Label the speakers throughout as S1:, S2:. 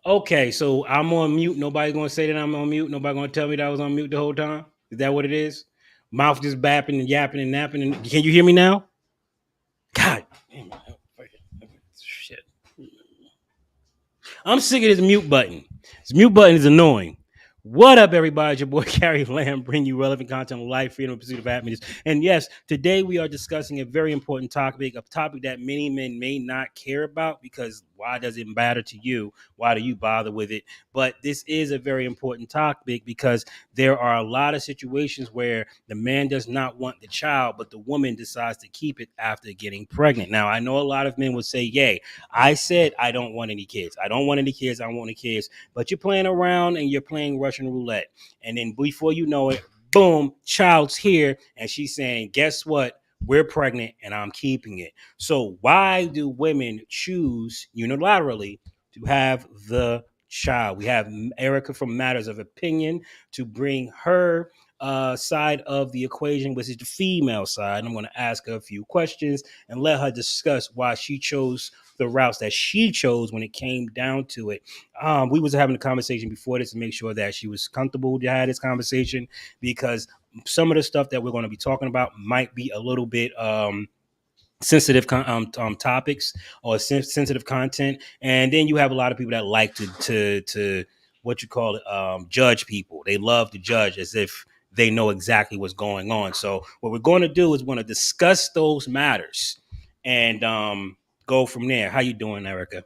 S1: Okay, so I'm on mute. Nobody's gonna say that I'm on mute. Nobody gonna tell me that I was on mute the whole time. Is that what it is? Mouth just bapping and yapping and napping. Can you hear me now? God damn it. Shit. I'm sick of this mute button. This mute button is annoying. What up, everybody? It's your boy Carrie Lamb, bringing you relevant content on life, freedom, and pursuit of happiness. And yes, today we are discussing a very important topic, a topic that many men may not care about because why does it matter to you? Why do you bother with it? But this is a very important topic because there are a lot of situations where the man does not want the child, but the woman decides to keep it after getting pregnant. Now, I know a lot of men would say, yay, I said I don't want any kids. I don't want any kids. I don't want any kids. But you're playing around and you're playing Russian roulette. And then before you know it, boom, child's here. And she's saying, guess what? We're pregnant and I'm keeping it. So why do women choose unilaterally to have the child? We have Erica from Matters of Opinion to bring her side of the equation, which is the female side. I'm going to ask her a few questions and let her discuss why she chose the routes that she chose when it came down to it. We was having a conversation before this to make sure that she was comfortable to have this conversation because some of the stuff that we're going to be talking about might be a little bit sensitive topics or sensitive content, and then you have a lot of people that like to what you call it, judge people. They love to judge as if they know exactly what's going on. So what we're going to do is we're going to discuss those matters and go from there. How you doing, Erica?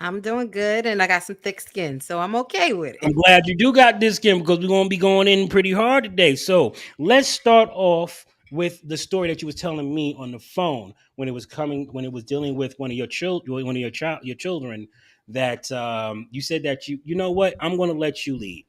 S2: I'm doing good and I got some thick skin, so I'm okay with
S1: I'm
S2: it.
S1: glad you do got this, Kim, because we're going to be going in pretty hard today. So let's start off with the story that you was telling me on the phone when it was dealing with one of your children, your children. That you said that you know what, I'm going to let you lead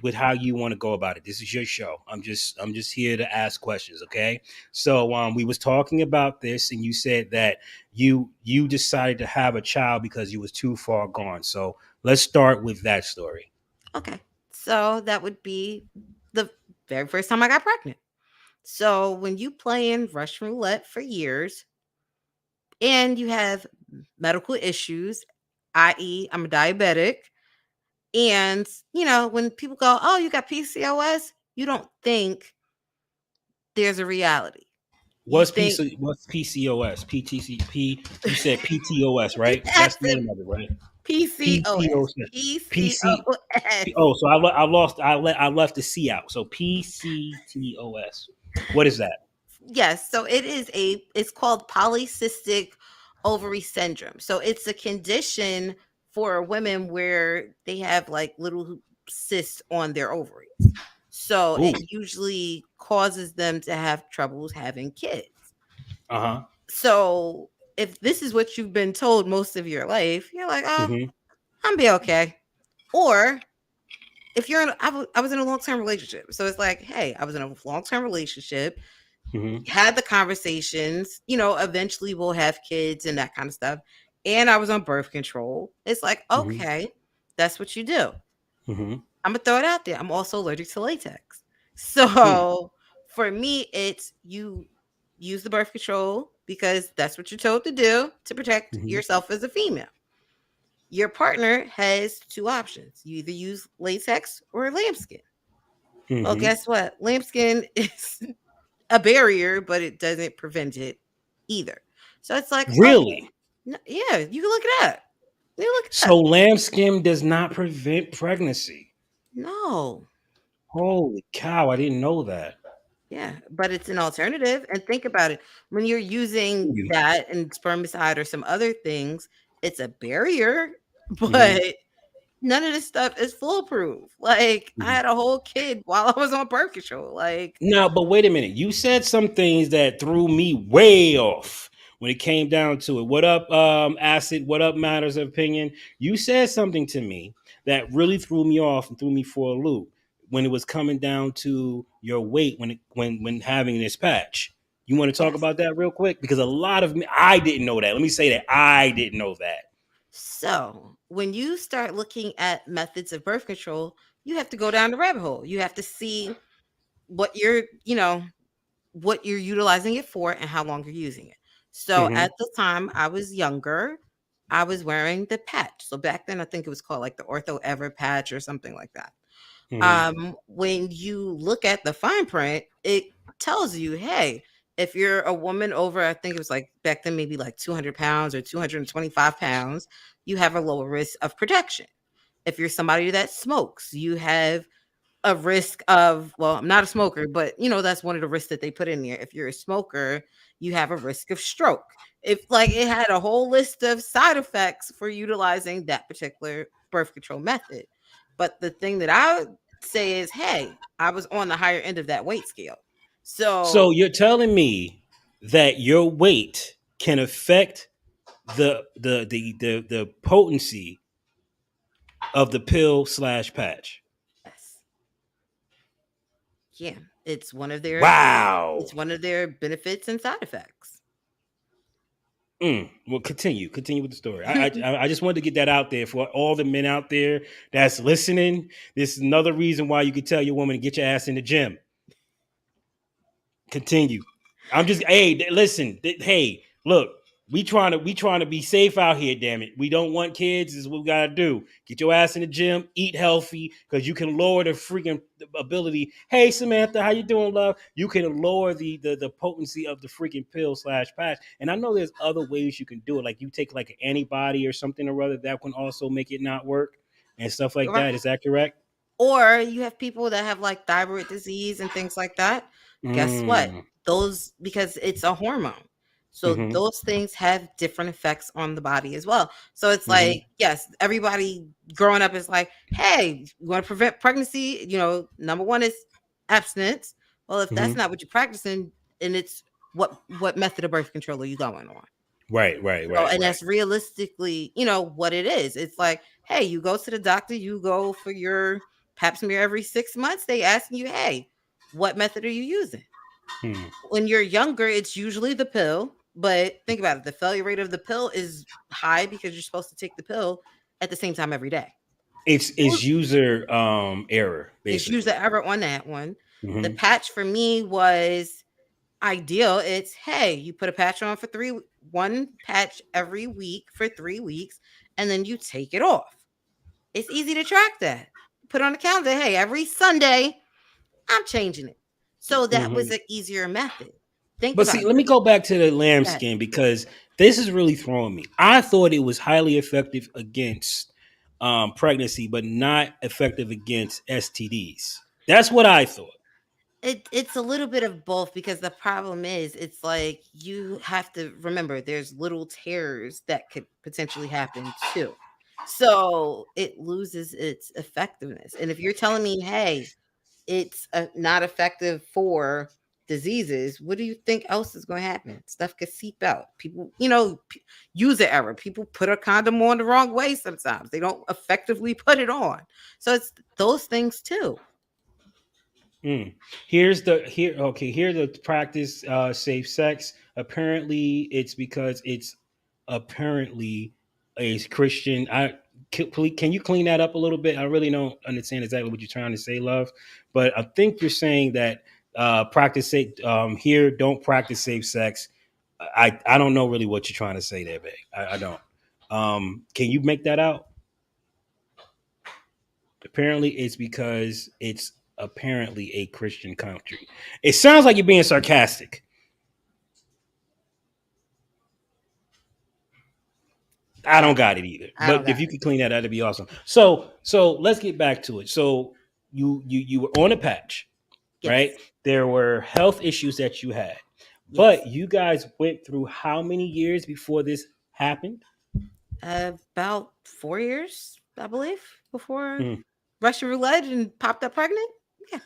S1: with how you want to go about it. This is your show. I'm just here to ask questions, okay? So we was talking about this, and you said that you decided to have a child because you was too far gone. So let's start with that story.
S2: Okay. So that would be the very first time I got pregnant. So when you play in Russian roulette for years and you have medical issues, i.e., I'm a diabetic, and when people go, "Oh, you got PCOS," you don't think there's a reality. You think
S1: What's PCOS? PTCP. You said PTOS, right? That's
S2: that's
S1: the
S2: it.
S1: name of it, right?
S2: PCOS.
S1: PCOS. PC.
S2: PCOS.
S1: Oh, so I lost. I left the C out. So PCTOS. What is that?
S2: Yes, so it's called polycystic ovary syndrome. So it's a condition for women where they have like little cysts on their ovaries. So
S1: Ooh.
S2: it usually causes them to have troubles having kids.
S1: Uh huh.
S2: So if this is what you've been told most of your life, you're like, "Oh,
S1: Mm-hmm.
S2: I'm be okay." Or if you're I was in a long-term relationship. So it's like, "Hey, I was in a long-term relationship,
S1: Mm-hmm.
S2: had the conversations, eventually we'll have kids and that kind of stuff. And I was on birth control." It's like,
S1: Mm-hmm.
S2: okay, that's what you do.
S1: Mm-hmm.
S2: I'm gonna throw it out there. I'm also allergic to latex.
S1: Hmm.
S2: So for me, it's you use the birth control because that's what you're told to do to protect
S1: Mm-hmm.
S2: yourself as a female. Your partner has two options. You either use latex or lambskin. Well,
S1: Mm-hmm.
S2: guess what? Lambskin is a barrier, but it doesn't prevent it either. So it's like, okay,
S1: Really?
S2: yeah, you can look it up. You look it
S1: So
S2: up.
S1: lambskin does not prevent pregnancy.
S2: No,
S1: Holy cow! I didn't know that.
S2: yeah, but it's an alternative. And think about it: when you're using that and spermicide or some other things, it's a barrier,
S1: Mm-hmm.
S2: but none of this stuff is foolproof. Like I had a whole kid while I was on birth control. Like,
S1: Now, but wait a minute. You said some things that threw me way off when it came down to it. What up, Acid? What up, Matters of Opinion? You said something to me that really threw me off and threw me for a loop when it was coming down to your weight when having this patch. You want to talk
S2: yes.
S1: about that real quick? Because a lot of me, I didn't know that. Let me say that I didn't know that.
S2: So, when you start looking at methods of birth control, you have to go down the rabbit hole. You have to see what what you're utilizing it for and how long you're using it. So,
S1: Mm-hmm.
S2: at the time I was younger, I was wearing the patch. So back then, I think it was called like the Ortho Ever patch or something like that.
S1: Mm-hmm.
S2: When you look at the fine print, it tells you, hey, if you're a woman over, I think it was like back then, maybe like 200 pounds or 225 pounds, you have a lower risk of protection. If you're somebody that smokes, you have a risk of, well, I'm not a smoker, but that's one of the risks that they put in there. If you're a smoker, you have a risk of stroke. If like it had a whole list of side effects for utilizing that particular birth control method. But the thing that I would say is, hey, I was on the higher end of that weight scale.
S1: So
S2: So
S1: you're telling me that your weight can affect the potency of the pill slash patch.
S2: yes, yeah, it's one of their
S1: Wow.
S2: benefits and side effects.
S1: Well, continue with the story. I just wanted to get that out there for all the men out there that's listening. This is another reason why you could tell your woman to get your ass in the gym. Continue. I'm just listen. Hey, look, we trying to be safe out here. Damn it, we don't want kids. This is what we gotta do. Get your ass in the gym, eat healthy, because you can lower the freaking ability. Hey, Samantha, how you doing, love? You can lower the potency of the freaking pill slash patch. And I know there's other ways you can do it. Like you take like an antibody or something or other that can also make it not work and stuff like
S2: Right.
S1: that. Is that correct?
S2: Or you have people that have like thyroid disease and things like that. Guess what?
S1: Mm.
S2: Those, because it's a hormone. So
S1: Mm-hmm.
S2: those things have different effects on the body as well. So it's
S1: Mm-hmm.
S2: like, yes, everybody growing up is like, hey, you want to prevent pregnancy? Number one is abstinence. Well, if that's
S1: Mm-hmm.
S2: not what you're practicing, and it's what method of birth control are you going on?
S1: Right, right,
S2: So,
S1: right,
S2: and
S1: right.
S2: that's realistically, what it is. It's like, hey, you go to the doctor, you go for your pap smear every 6 months. They asking you, hey, what method are you using?
S1: Hmm.
S2: When you're younger, it's usually the pill. But think about it, the failure rate of the pill is high because you're supposed to take the pill at the same time every day.
S1: It's user error
S2: It's usually
S1: basically.
S2: ever on that one. The
S1: Hmm.
S2: patch for me was ideal. It's, hey, you put a patch on for one patch every week for 3 weeks, and then you take it off. It's easy to track that. Put on the calendar, hey, every Sunday, I'm changing it. So that was
S1: Hmm.
S2: an easier method. Think
S1: But
S2: about
S1: see, let me
S2: it.
S1: go back to the
S2: That
S1: lambskin because this is really throwing me. I thought it was highly effective against pregnancy, but not effective against STDs. That's what I thought.
S2: it's a little bit of both, because the problem is it's like you have to remember there's little tears that could potentially happen too. So it loses its effectiveness. And if you're telling me, hey, it's not effective for diseases, what do you think else is going to happen? Stuff could seep out. People, user error. People put a condom on the wrong way sometimes. They don't effectively put it on. So it's those things too.
S1: Mm. Here the practice safe sex. Apparently, it's because it's apparently a Christian. Can you clean that up a little bit? I really don't understand exactly what you're trying to say, love. But I think you're saying that practice safe here. Don't practice safe sex. I don't know really what you're trying to say there, babe. I don't. Can you make that out? Apparently, it's because it's apparently a Christian country. It sounds like you're being sarcastic. I don't got it either.
S2: I don't
S1: But if
S2: got
S1: you
S2: it.
S1: could clean that, that'd be awesome. So let's get back to it. So you were on a patch, right?
S2: Yes.
S1: There were health issues that you had, but
S2: Yes.
S1: you guys went through how many years before this happened?
S2: About 4 years, I believe, before
S1: Hmm.
S2: Russian roulette and popped up pregnant. Yeah.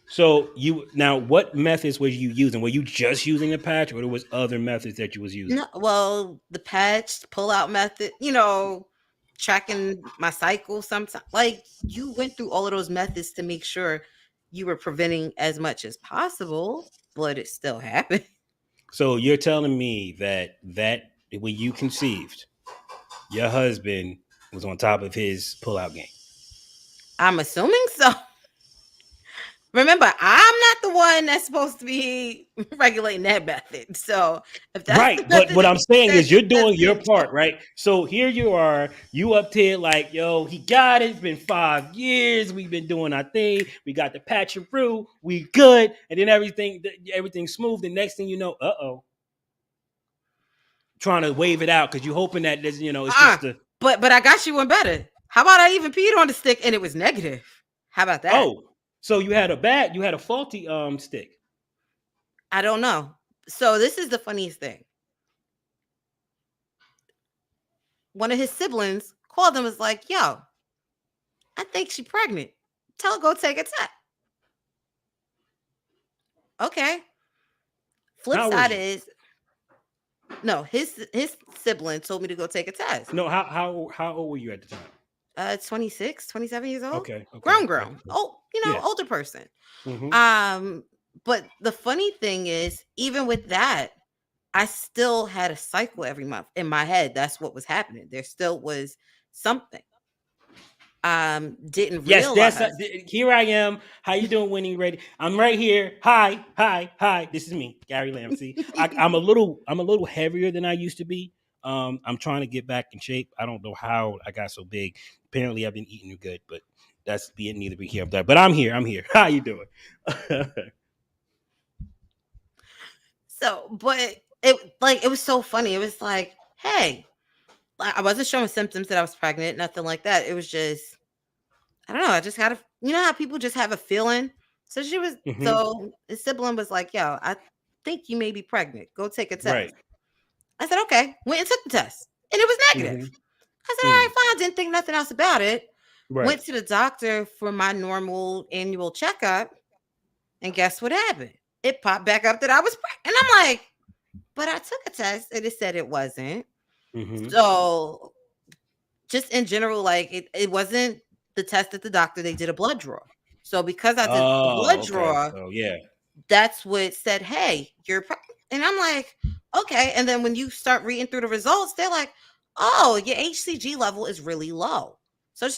S1: So you now, what methods were you using? Were you just using the patch, or there was other methods that you was using?
S2: No, well, the patch pull out method, tracking my cycle sometimes. Like you went through all of those methods to make sure you were preventing as much as possible, but it still happened.
S1: So you're telling me that when you conceived, your husband was on top of his pullout game.
S2: I'm assuming so. Remember, I'm not the one that's supposed to be regulating that method. So if that's the
S1: Right, but
S2: method
S1: what
S2: that
S1: I'm
S2: you
S1: saying
S2: said
S1: is you're
S2: that's
S1: doing your
S2: it.
S1: part, right? So here you are, you up there like, yo, he got it. It's been 5 years. We've been doing our thing. We got the patch and through. We good, and then everything's smooth. The next thing you know, trying to wave it out because you're hoping that there's, it's
S2: Uh-uh.
S1: just a
S2: But I got you one better. How about I even peed on the stick and it was negative? How about that?
S1: oh. So you had a faulty stick.
S2: I don't know. So this is the funniest thing. One of his siblings called him and was like, yo, I think she's pregnant. Tell her go take a test. Okay. Flip
S1: How old was
S2: side
S1: she?
S2: is no, his sibling told me to go take a test.
S1: No, how old were you at the time?
S2: 26, 27 years old.
S1: Okay, okay,
S2: Grown. Oh,
S1: yeah.
S2: older person.
S1: Mm-hmm.
S2: But the funny thing is, even with that, I still had a cycle every month in my head. That's what was happening. There still was something. Didn't
S1: Yes,
S2: realize.
S1: here I am. How you doing, Winning Ready? I'm right here. Hi, hi, hi. This is me, Gary Lamb. See, I'm a little heavier than I used to be. I'm trying to get back in shape. I don't know how I got so big. Apparently, I've been eating good, but that's being neither be here nor there. But I'm here. I'm here. How you doing?
S2: So, but it was so funny. It was like, hey, I wasn't showing symptoms that I was pregnant, nothing like that. It was just, I don't know. I just had a, how people just have a feeling.
S1: Hmm.
S2: So his sibling was like, yo, I think you may be pregnant. Go take a test.
S1: Right.
S2: I said, okay. Went and took the test, and it was negative.
S1: Hmm.
S2: I said, all right,
S1: Mm.
S2: fine. Didn't think nothing else about it.
S1: Right.
S2: Went to the doctor for my normal annual checkup, and guess what happened? It popped back up that I was pregnant. And I'm like, but I took a test and it said it wasn't.
S1: Hmm.
S2: So just in general, like it wasn't the test at the doctor. They did a blood draw. So because I did the blood
S1: Oh, okay.
S2: draw,
S1: So yeah.
S2: that's what said, hey, you're pregnant. And I'm like, okay. And then when you start reading through the results, they're like, oh, your HCG level is really low. So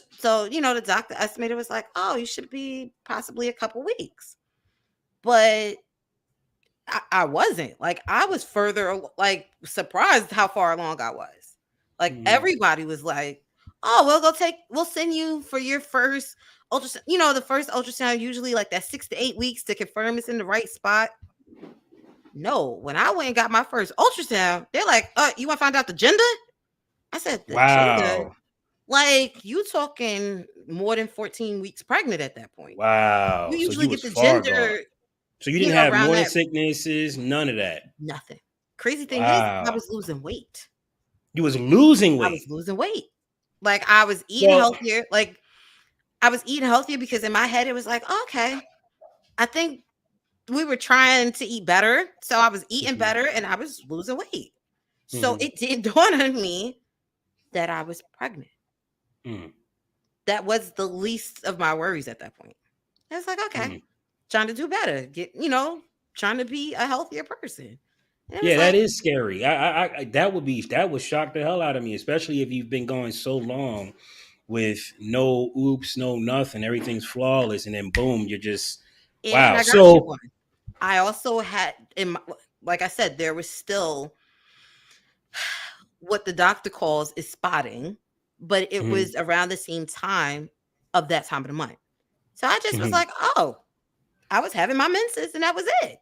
S2: the doctor estimated was like, oh, you should be possibly a couple weeks. But I wasn't. Like, I was further, like, surprised how far along I was. Like,
S1: Mhm.
S2: everybody was like, oh, we'll send you for your first ultrasound. The first ultrasound usually like that 6 to 8 weeks to confirm it's in the right spot. No, when I went and got my first ultrasound, they're like, you want to find out the gender? I said, the gender?
S1: Wow.
S2: Like, you talking more than 14 weeks pregnant at that point.
S1: Wow.
S2: You
S1: So
S2: usually
S1: you
S2: get
S1: was
S2: the
S1: far gone.
S2: gender,
S1: So you didn't have
S2: around
S1: morning
S2: that.
S1: sicknesses, none of that.
S2: Nothing. Crazy thing is, I
S1: Wow.
S2: was losing weight.
S1: You was losing
S2: I
S1: weight.
S2: was losing weight. Like, I was eating
S1: Well,
S2: healthier. Like, I was eating healthier because in my head it was like, okay, I think we were trying to eat better. So I was eating
S1: mhm,
S2: better and I was losing weight. So
S1: mhm,
S2: it did dawn on me that I was pregnant.
S1: mhm,
S2: That was the least of my worries at that point. I was like, okay,
S1: mhm.
S2: trying to do better, trying to be a healthier person. And it was
S1: Yeah, that
S2: like,
S1: is scary. That would shock the hell out of me, especially if you've been going so long with no oops, no nothing, everything's flawless, and then boom, you're just
S2: and
S1: wow.
S2: I got you
S1: So,
S2: one. I also had like I said, there was still what the doctor calls is spotting, but it
S1: mhm,
S2: was around the same time of that time of the month. So I just was
S1: mhm,
S2: like, oh, I was having my menses and that was it.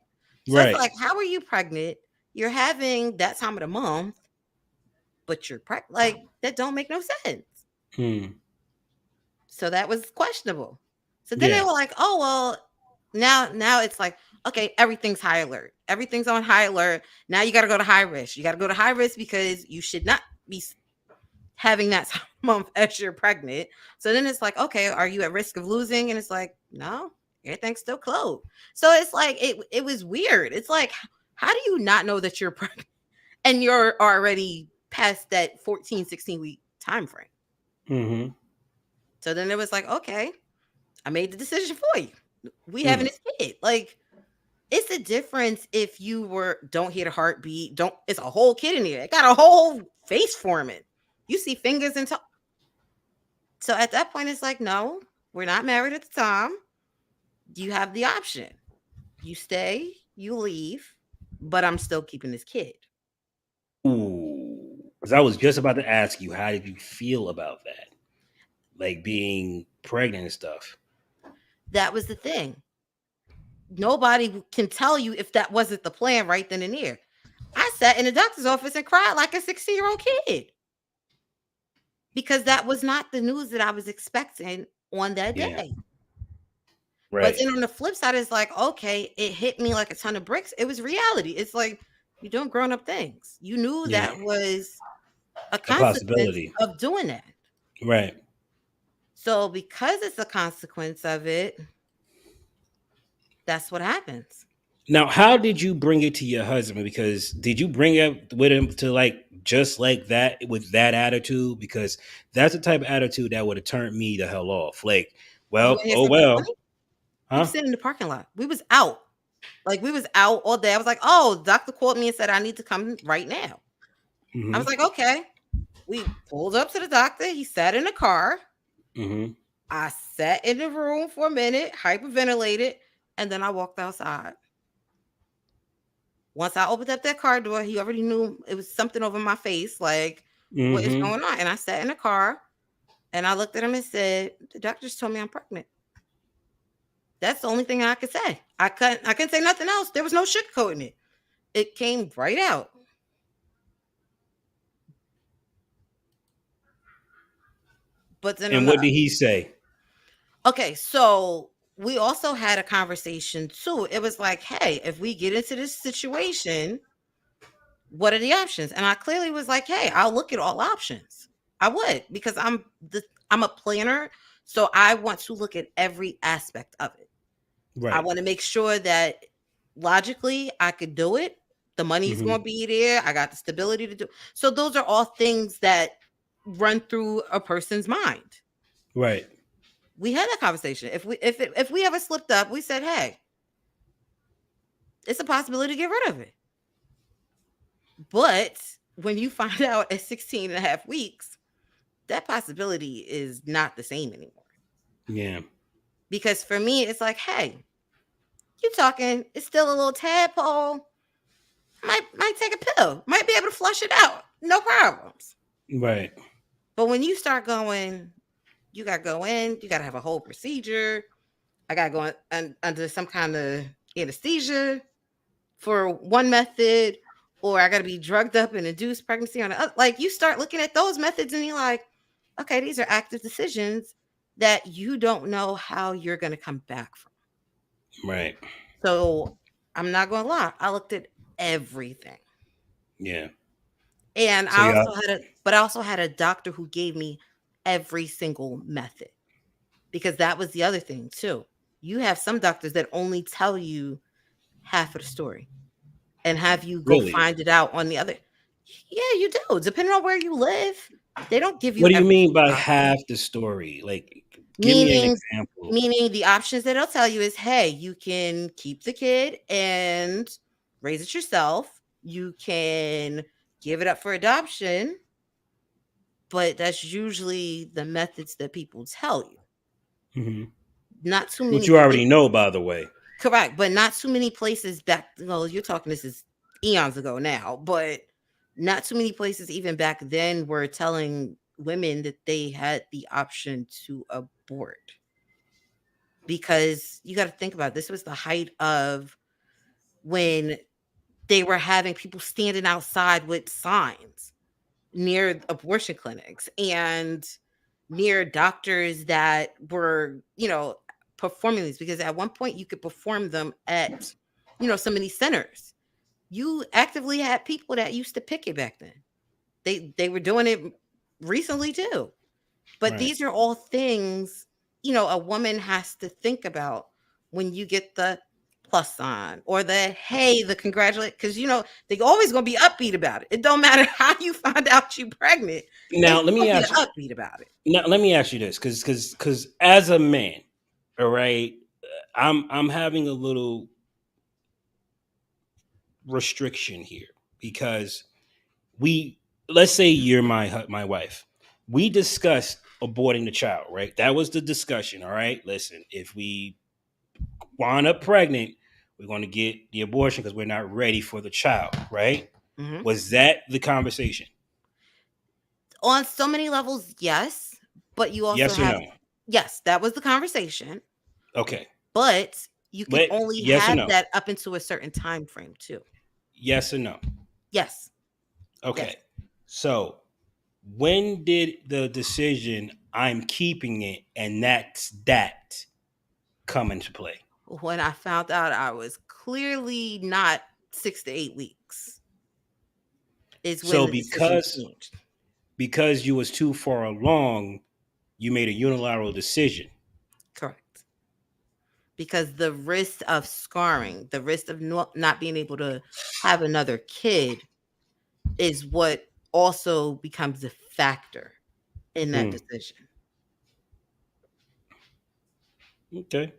S2: So it's
S1: right.
S2: like, how are you pregnant? You're having that time of the month, but you're pregnant. Like, that don't make no sense.
S1: Hmm.
S2: So that was questionable. So then they
S1: Yeah.
S2: were like, oh, well, now it's like, okay, everything's high alert. Everything's on high alert. Now you got to go to high risk. You got to go to high risk because you should not be having that month as you're pregnant. So then it's like, okay, are you at risk of losing? And it's like, no, everything's still closed. So it's like it was weird. It's like, how do you not know that you're pregnant and you're already past that 14, 16-week time frame?
S1: Hmm.
S2: So then it was like, okay, I made the decision for you. We having
S1: Mm.
S2: this kid. Like, it's a difference if you don't hear the heartbeat, don't it's a whole kid in here. It got a whole face forming. You see fingers and so at that point, it's like, no, we're not married at the time. You have the option. you stay, you leave, but I'm still keeping this kid.
S1: Ooh, because I was just about to ask you, how did you feel about that? Like being pregnant and stuff.
S2: That was the thing. Nobody can tell you if that wasn't the plan right then and there. I sat in the doctor's office and cried like a 16-year-old kid because that was not the news that I was expecting on that
S1: Yeah.
S2: day. But
S1: Right.
S2: then on the flip side, it's like, okay, it hit me like a ton of bricks. It was reality. It's like you're doing grown up things. You knew
S1: Yeah.
S2: that was a
S1: A
S2: consequence
S1: possibility.
S2: of doing that.
S1: Right.
S2: So because it's a consequence of it, that's what happens.
S1: Now, how did you bring it to your husband? Because did you bring it with him to like just like that with that attitude? Because that's the type of attitude that would have turned me the hell off. Like,
S2: You want
S1: well,
S2: to hear
S1: oh
S2: something
S1: well,
S2: funny? We was
S1: huh?
S2: sitting in the parking lot. We was out. Like we was out all day. I was like, oh, doctor called me and said I need to come right now. I
S1: Mm-hmm.
S2: was like, okay. We pulled up to the doctor. He sat in the car.
S1: Mm-hmm.
S2: I sat in the room for a minute, hyperventilated, and then I walked outside. Once I opened up that car door, he already knew it was something over my face. Like, what is
S1: Mm-hmm.
S2: going on? And I sat in the car and I looked at him and said, the doctor just told me I'm pregnant. That's the only thing I could say. I couldn't say nothing else. There was no sugarcoating it. It came right out. But then
S1: And
S2: I'm
S1: what
S2: not
S1: did he say?
S2: okay. So we also had a conversation too. It was like, hey, if we get into this situation, what are the options? And I clearly was like, hey, I'll look at all options. I would because I'm a planner, so I want to look at every aspect of it. I
S1: Right.
S2: want to make sure that logically I could do it. The money's
S1: Mm-hmm.
S2: going to be there. I got the stability to do. So those are all things that run through a person's mind.
S1: Right.
S2: We had that conversation. If we ever slipped up, we said, hey, it's a possibility to get rid of it. But when you find out at 16 and a half weeks, that possibility is not the same anymore.
S1: Yeah.
S2: Because for me, it's like, hey, you talking, it's still a little tadpole. Might take a pill, might be able to flush it out. No problems.
S1: Right.
S2: But when you start going, you gotta go in, you gotta have a whole procedure. I gotta go under some kind of anesthesia for one method, or I gotta be drugged up and induced pregnancy on the other. Like you start looking at those methods and you're like, okay, these are active decisions that you don't know how you're gonna come back from.
S1: Right.
S2: So I'm not gonna lie, I looked at everything.
S1: Yeah.
S2: And
S1: So yeah.
S2: I also had a doctor who gave me every single method because that was the other thing too. You have some doctors that only tell you half of the story and have you go
S1: Really.
S2: find it out on the other. Yeah, you do. Depending on where you live, they don't give you
S1: What do you
S2: every
S1: mean
S2: single
S1: by
S2: option.
S1: half the story? Like, give me an
S2: Meaning,
S1: example.
S2: meaning the options that they'll tell you is, hey, you can keep the kid and raise it yourself. You can give it up for adoption, but that's usually the methods that people tell you.
S1: Mm-hmm.
S2: Not too
S1: Which
S2: many
S1: you already
S2: places,
S1: know, by the way.
S2: correct, but not too many places back. Well, you're talking this is eons ago now, but not too many places even back then were telling women that they had the option to abort because you got to think about it, this was the height of when they were having people standing outside with signs near abortion clinics and near doctors that were, performing these because at one point you could perform them at, some of these centers. You actively had people that used to pick it back then. They were doing it recently too. But
S1: Right.
S2: these are all things, a woman has to think about when you get the plus sign or the hey, the congratulate, because they always gonna be upbeat about it. It don't matter how you find out you pregnant, they
S1: Now let
S2: still
S1: me
S2: be
S1: ask you.
S2: upbeat about it.
S1: Now let me ask you this, because as a man, all right, I'm having a little restriction here because we let's say you're my wife. We discussed aborting the child, right? That was the discussion. All right, listen, if we wind up pregnant, we're going to get the abortion because we're not ready for the child, right?
S2: Mhm.
S1: Was that the conversation?
S2: On so many levels, yes, but you also
S1: Yes or
S2: have
S1: no?
S2: yes, that was the conversation,
S1: Okay.
S2: but you can
S1: But
S2: only
S1: yes or
S2: have
S1: no?
S2: that up into a certain time frame too.
S1: Yes or no?
S2: Yes. Yes.
S1: Okay. So when did the decision I'm keeping it and that's that come into play?
S2: When I found out I was clearly not 6 to 8 weeks is when
S1: So
S2: the decision changed.
S1: because you was too far along, you made a unilateral decision.
S2: Correct. Because the risk of scarring, the risk of not being able to have another kid is what also becomes a factor in that
S1: Hmm.
S2: decision.
S1: Okay.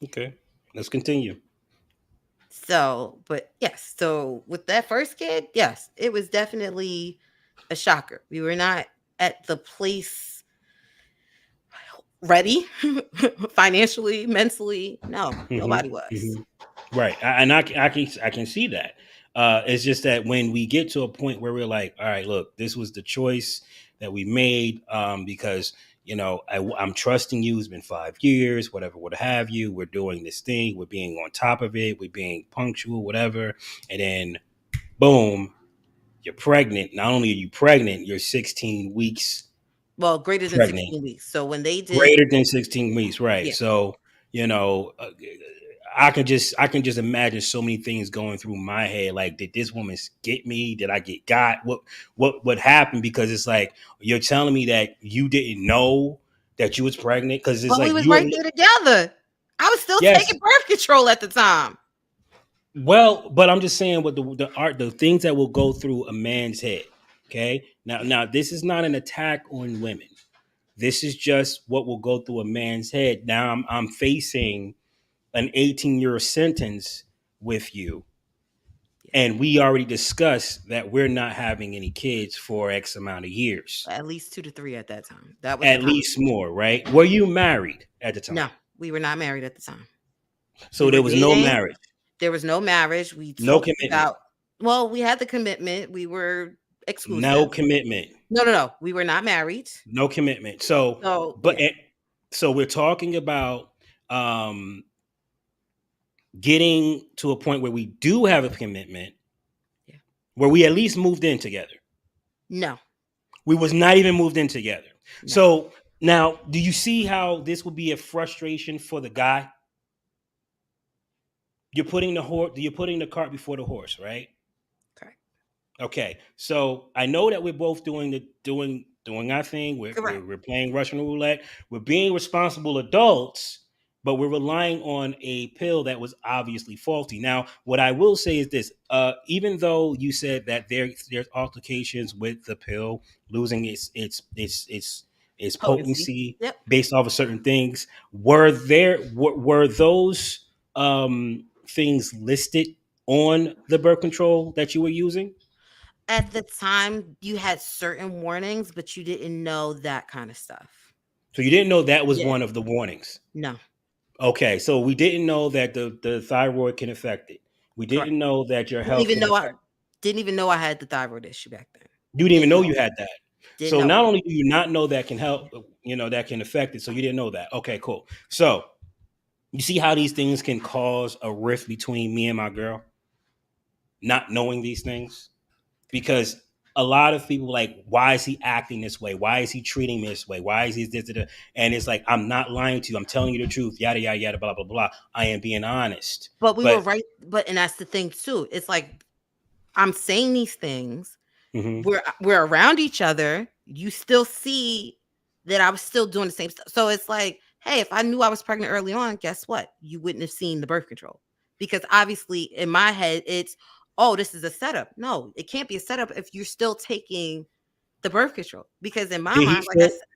S1: Okay. Let's continue.
S2: So, but yes, so with that first kid, yes, it was definitely a shocker. We were not at the place ready financially, mentally. No, nobody was.
S1: Right, I can see that. It's just that when we get to a point where we're like, all right, look, this was the choice that we made because I'm trusting you. It's been 5 years, whatever, what have you. We're doing this thing. We're being on top of it. We're being punctual, whatever. And then, boom, you're pregnant. Not only are you pregnant, you're 16 weeks
S2: Well, greater than
S1: pregnant.
S2: 16 weeks. So when they did,
S1: Greater than 16 weeks, right?
S2: yeah.
S1: So you know, uh, I can just imagine so many things going through my head. Like, did this woman get me? Did I get got? What happened? Because it's like you're telling me that you didn't know that you was pregnant because it's
S2: But we
S1: like
S2: was
S1: you.
S2: right there together. I was still
S1: Yes.
S2: taking birth control at the time.
S1: Well, but I'm just saying what the things that will go through a man's head. Okay. Now this is not an attack on women. This is just what will go through a man's head. Now I'm facing an 18-year sentence with you. And we already discussed that we're not having any kids for X amount of years.
S2: At least 2 to 3 at that time. That was the
S1: At least
S2: conversation.
S1: more, right? Were you married at the time?
S2: No, we were not married at the time. We
S1: So
S2: were
S1: there was no
S2: dating.
S1: marriage,
S2: There was no marriage. We
S1: no
S2: talked
S1: commitment,
S2: about, well, we had the commitment. We were
S1: no
S2: exclusive.
S1: commitment,
S2: No, no, no. We were not married.
S1: no commitment. So,
S2: So,
S1: but
S2: yeah.
S1: so we're talking about um, getting to a point where we do have a commitment,
S2: Yeah.
S1: where we at least moved in together.
S2: No,
S1: We was not even moved in together.
S2: no.
S1: So now, do you see how this would be a frustration for the guy? You're putting the cart before the horse, right?
S2: Correct.
S1: Okay. So I know that we're both doing our thing. We're,
S2: Correct.
S1: we're we're playing Russian roulette. We're being responsible adults, but we're relying on a pill that was obviously faulty. Now, what I will say is this: even though you said that there's altercations with the pill losing its
S2: Potency.
S1: potency
S2: Yep.
S1: based off of certain things, were those things listed on the birth control that you were using?
S2: At the time, you had certain warnings, but you didn't know that kind of stuff.
S1: So you didn't know that was
S2: Yeah.
S1: one of the warnings.
S2: No.
S1: Okay, so we didn't know that the thyroid can affect it. We
S2: Correct.
S1: didn't know that your
S2: Didn't
S1: health
S2: even
S1: can
S2: know I
S1: affect.
S2: didn't even know I had the thyroid issue back then.
S1: You didn't even
S2: Didn't
S1: know
S2: know.
S1: you had that.
S2: Didn't
S1: So
S2: know.
S1: not only do you not know that can help, that can affect it. So you didn't know that. Okay, cool. So you see how these things can cause a rift between me and my girl, not knowing these things, because a lot of people like, why is he acting this way? Why is he treating me this way? Why is he this? And it's like, I'm not lying to you. I'm telling you the truth. Yada yada yada. Blah blah blah. I am being honest.
S2: But we were
S1: But
S2: right. But and that's the thing too. It's like I'm saying these things.
S1: mhm.
S2: We're around each other. You still see that I was still doing the same stuff. So it's like, hey, if I knew I was pregnant early on, guess what? You wouldn't have seen the birth control. Because obviously in my head, it's, oh, this is a setup. No, it can't be a setup if you're still taking the birth control. Because in my
S1: did he
S2: mind, like I
S1: feel
S2: said,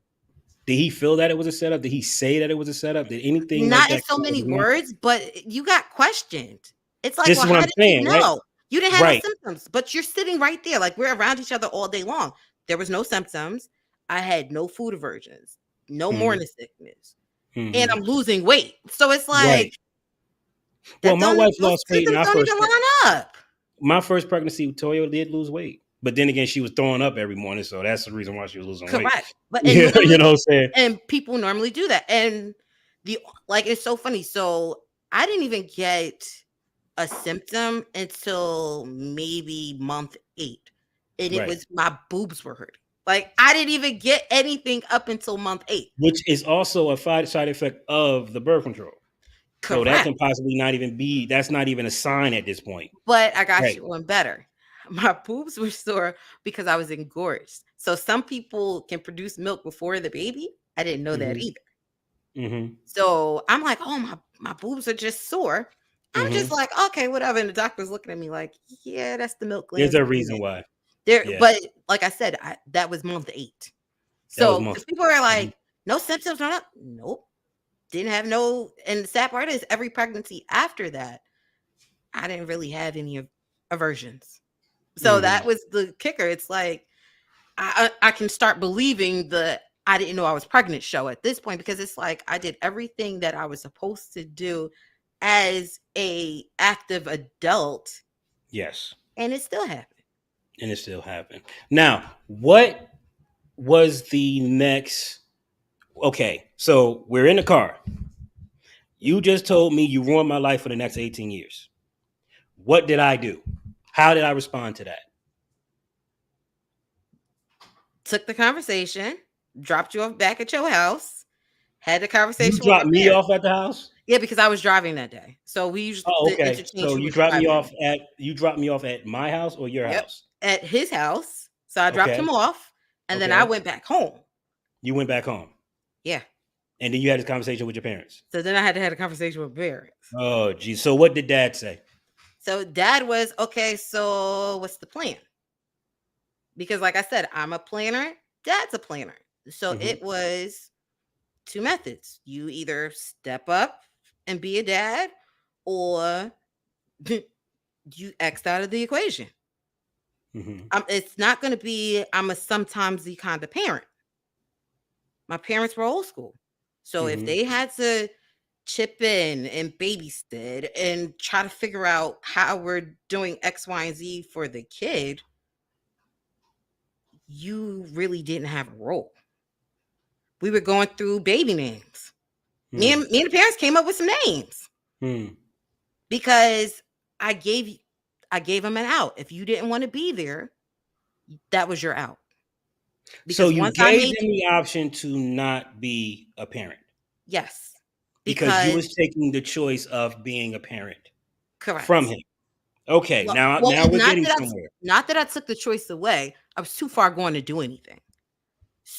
S1: did he feel that it was a setup? Did he say that it was a setup? Did anything like
S2: not in
S1: that
S2: so
S1: come out of
S2: many
S1: his mouth?
S2: words, but you got questioned. It's like,
S1: This
S2: well,
S1: is what
S2: how
S1: I'm
S2: did you
S1: saying, right?
S2: know? You didn't have no
S1: Right.
S2: symptoms, but you're sitting right there. Like we're around each other all day long. There was no symptoms. I had no food aversions, no
S1: hmm
S2: morning sickness, and
S1: hmm
S2: I'm losing weight. So it's
S1: Right.
S2: like,
S1: Well,
S2: That
S1: my
S2: don't
S1: wife
S2: those
S1: lost weight in
S2: symptoms
S1: our
S2: don't
S1: first
S2: even line up.
S1: my first pregnancy. Toya did lose weight, but then again, she was throwing up every morning, so that's the reason why she was losing weight.
S2: Correct. But and
S1: Yeah, you
S2: normally
S1: know what I'm saying?
S2: and people normally do that. And the like it's so funny. So I didn't even get a symptom until maybe month 8. And it
S1: Right.
S2: was my boobs were hurting. Like I didn't even get anything up until month 8.
S1: Which is also a side effect of the birth control. So that
S2: Correct.
S1: can possibly not even be. That's not even a sign at this point.
S2: But I got
S1: Right.
S2: you one better. My boobs were sore because I was engorged. So some people can produce milk before the baby. I didn't know that
S1: Mm-hmm.
S2: either.
S1: Mm-hmm.
S2: So I'm like, oh, my boobs are just sore. I'm just
S1: Mm-hmm.
S2: like, okay, whatever. And the doctor's looking at me like, yeah, that's the milk
S1: There's
S2: glands
S1: a
S2: doing
S1: reason
S2: it.
S1: why.
S2: There,
S1: Yeah,
S2: but like I said, that was month 8.
S1: that was
S2: So
S1: month.
S2: because people are
S1: Mhm.
S2: like, no symptoms, not up. Nope. Didn't have no, and the sad part is every pregnancy after that, I didn't really have any aversions. So that
S1: Mhm.
S2: was the kicker. It's like I can start believing the I didn't know I was pregnant show at this point because it's like I did everything that I was supposed to do as a active adult
S1: Yes,
S2: and it still happened.
S1: and it still happened. Now, what was the next? Okay, so we're in the car. You just told me you ruined my life for the next 18 years. What did I do? How did I respond to that?
S2: Took the conversation, dropped you off back at your house, had the
S1: You
S2: conversation with my
S1: dropped me
S2: parents.
S1: off at the house?
S2: Yeah, because I was driving that day. So we used
S1: Oh,
S2: to
S1: okay.
S2: interchange
S1: So
S2: who was driving.
S1: you dropped me off at my house or your
S2: Yep.
S1: house?
S2: At his house. So I dropped
S1: Okay.
S2: him off and then I
S1: Okay.
S2: went back home.
S1: You went back home.
S2: Yeah.
S1: And then you had this conversation with your parents.
S2: So then I had to have a conversation with parents.
S1: Oh, geez. So what did dad say?
S2: So dad was, okay, so what's the plan? Because like I said, I'm a planner, dad's a planner. So
S1: Mhm.
S2: it was 2 methods. You either step up and be a dad or you X'd out of the equation.
S1: Mhm.
S2: It's not going to be, I'm a sometimes the kind of parent. My parents were old school. So if
S1: Mhm.
S2: they had to chip in and babysit and try to figure out how we're doing X, Y, and Z for the kid, you really didn't have a role. We were going through baby names.
S1: Hmm.
S2: Me and the parents came up with some names
S1: Hmm.
S2: because I gave I gave them an out. If you didn't want to be there, that was your out.
S1: So
S2: Because
S1: you
S2: once I
S1: gave
S2: made
S1: them the option to not be a parent
S2: yes,
S1: because you
S2: because
S1: was taking the choice of being a parent from
S2: correct.
S1: him. Okay,
S2: Well,
S1: now we're getting somewhere.
S2: not that I took the choice away. I was too far gone to do anything.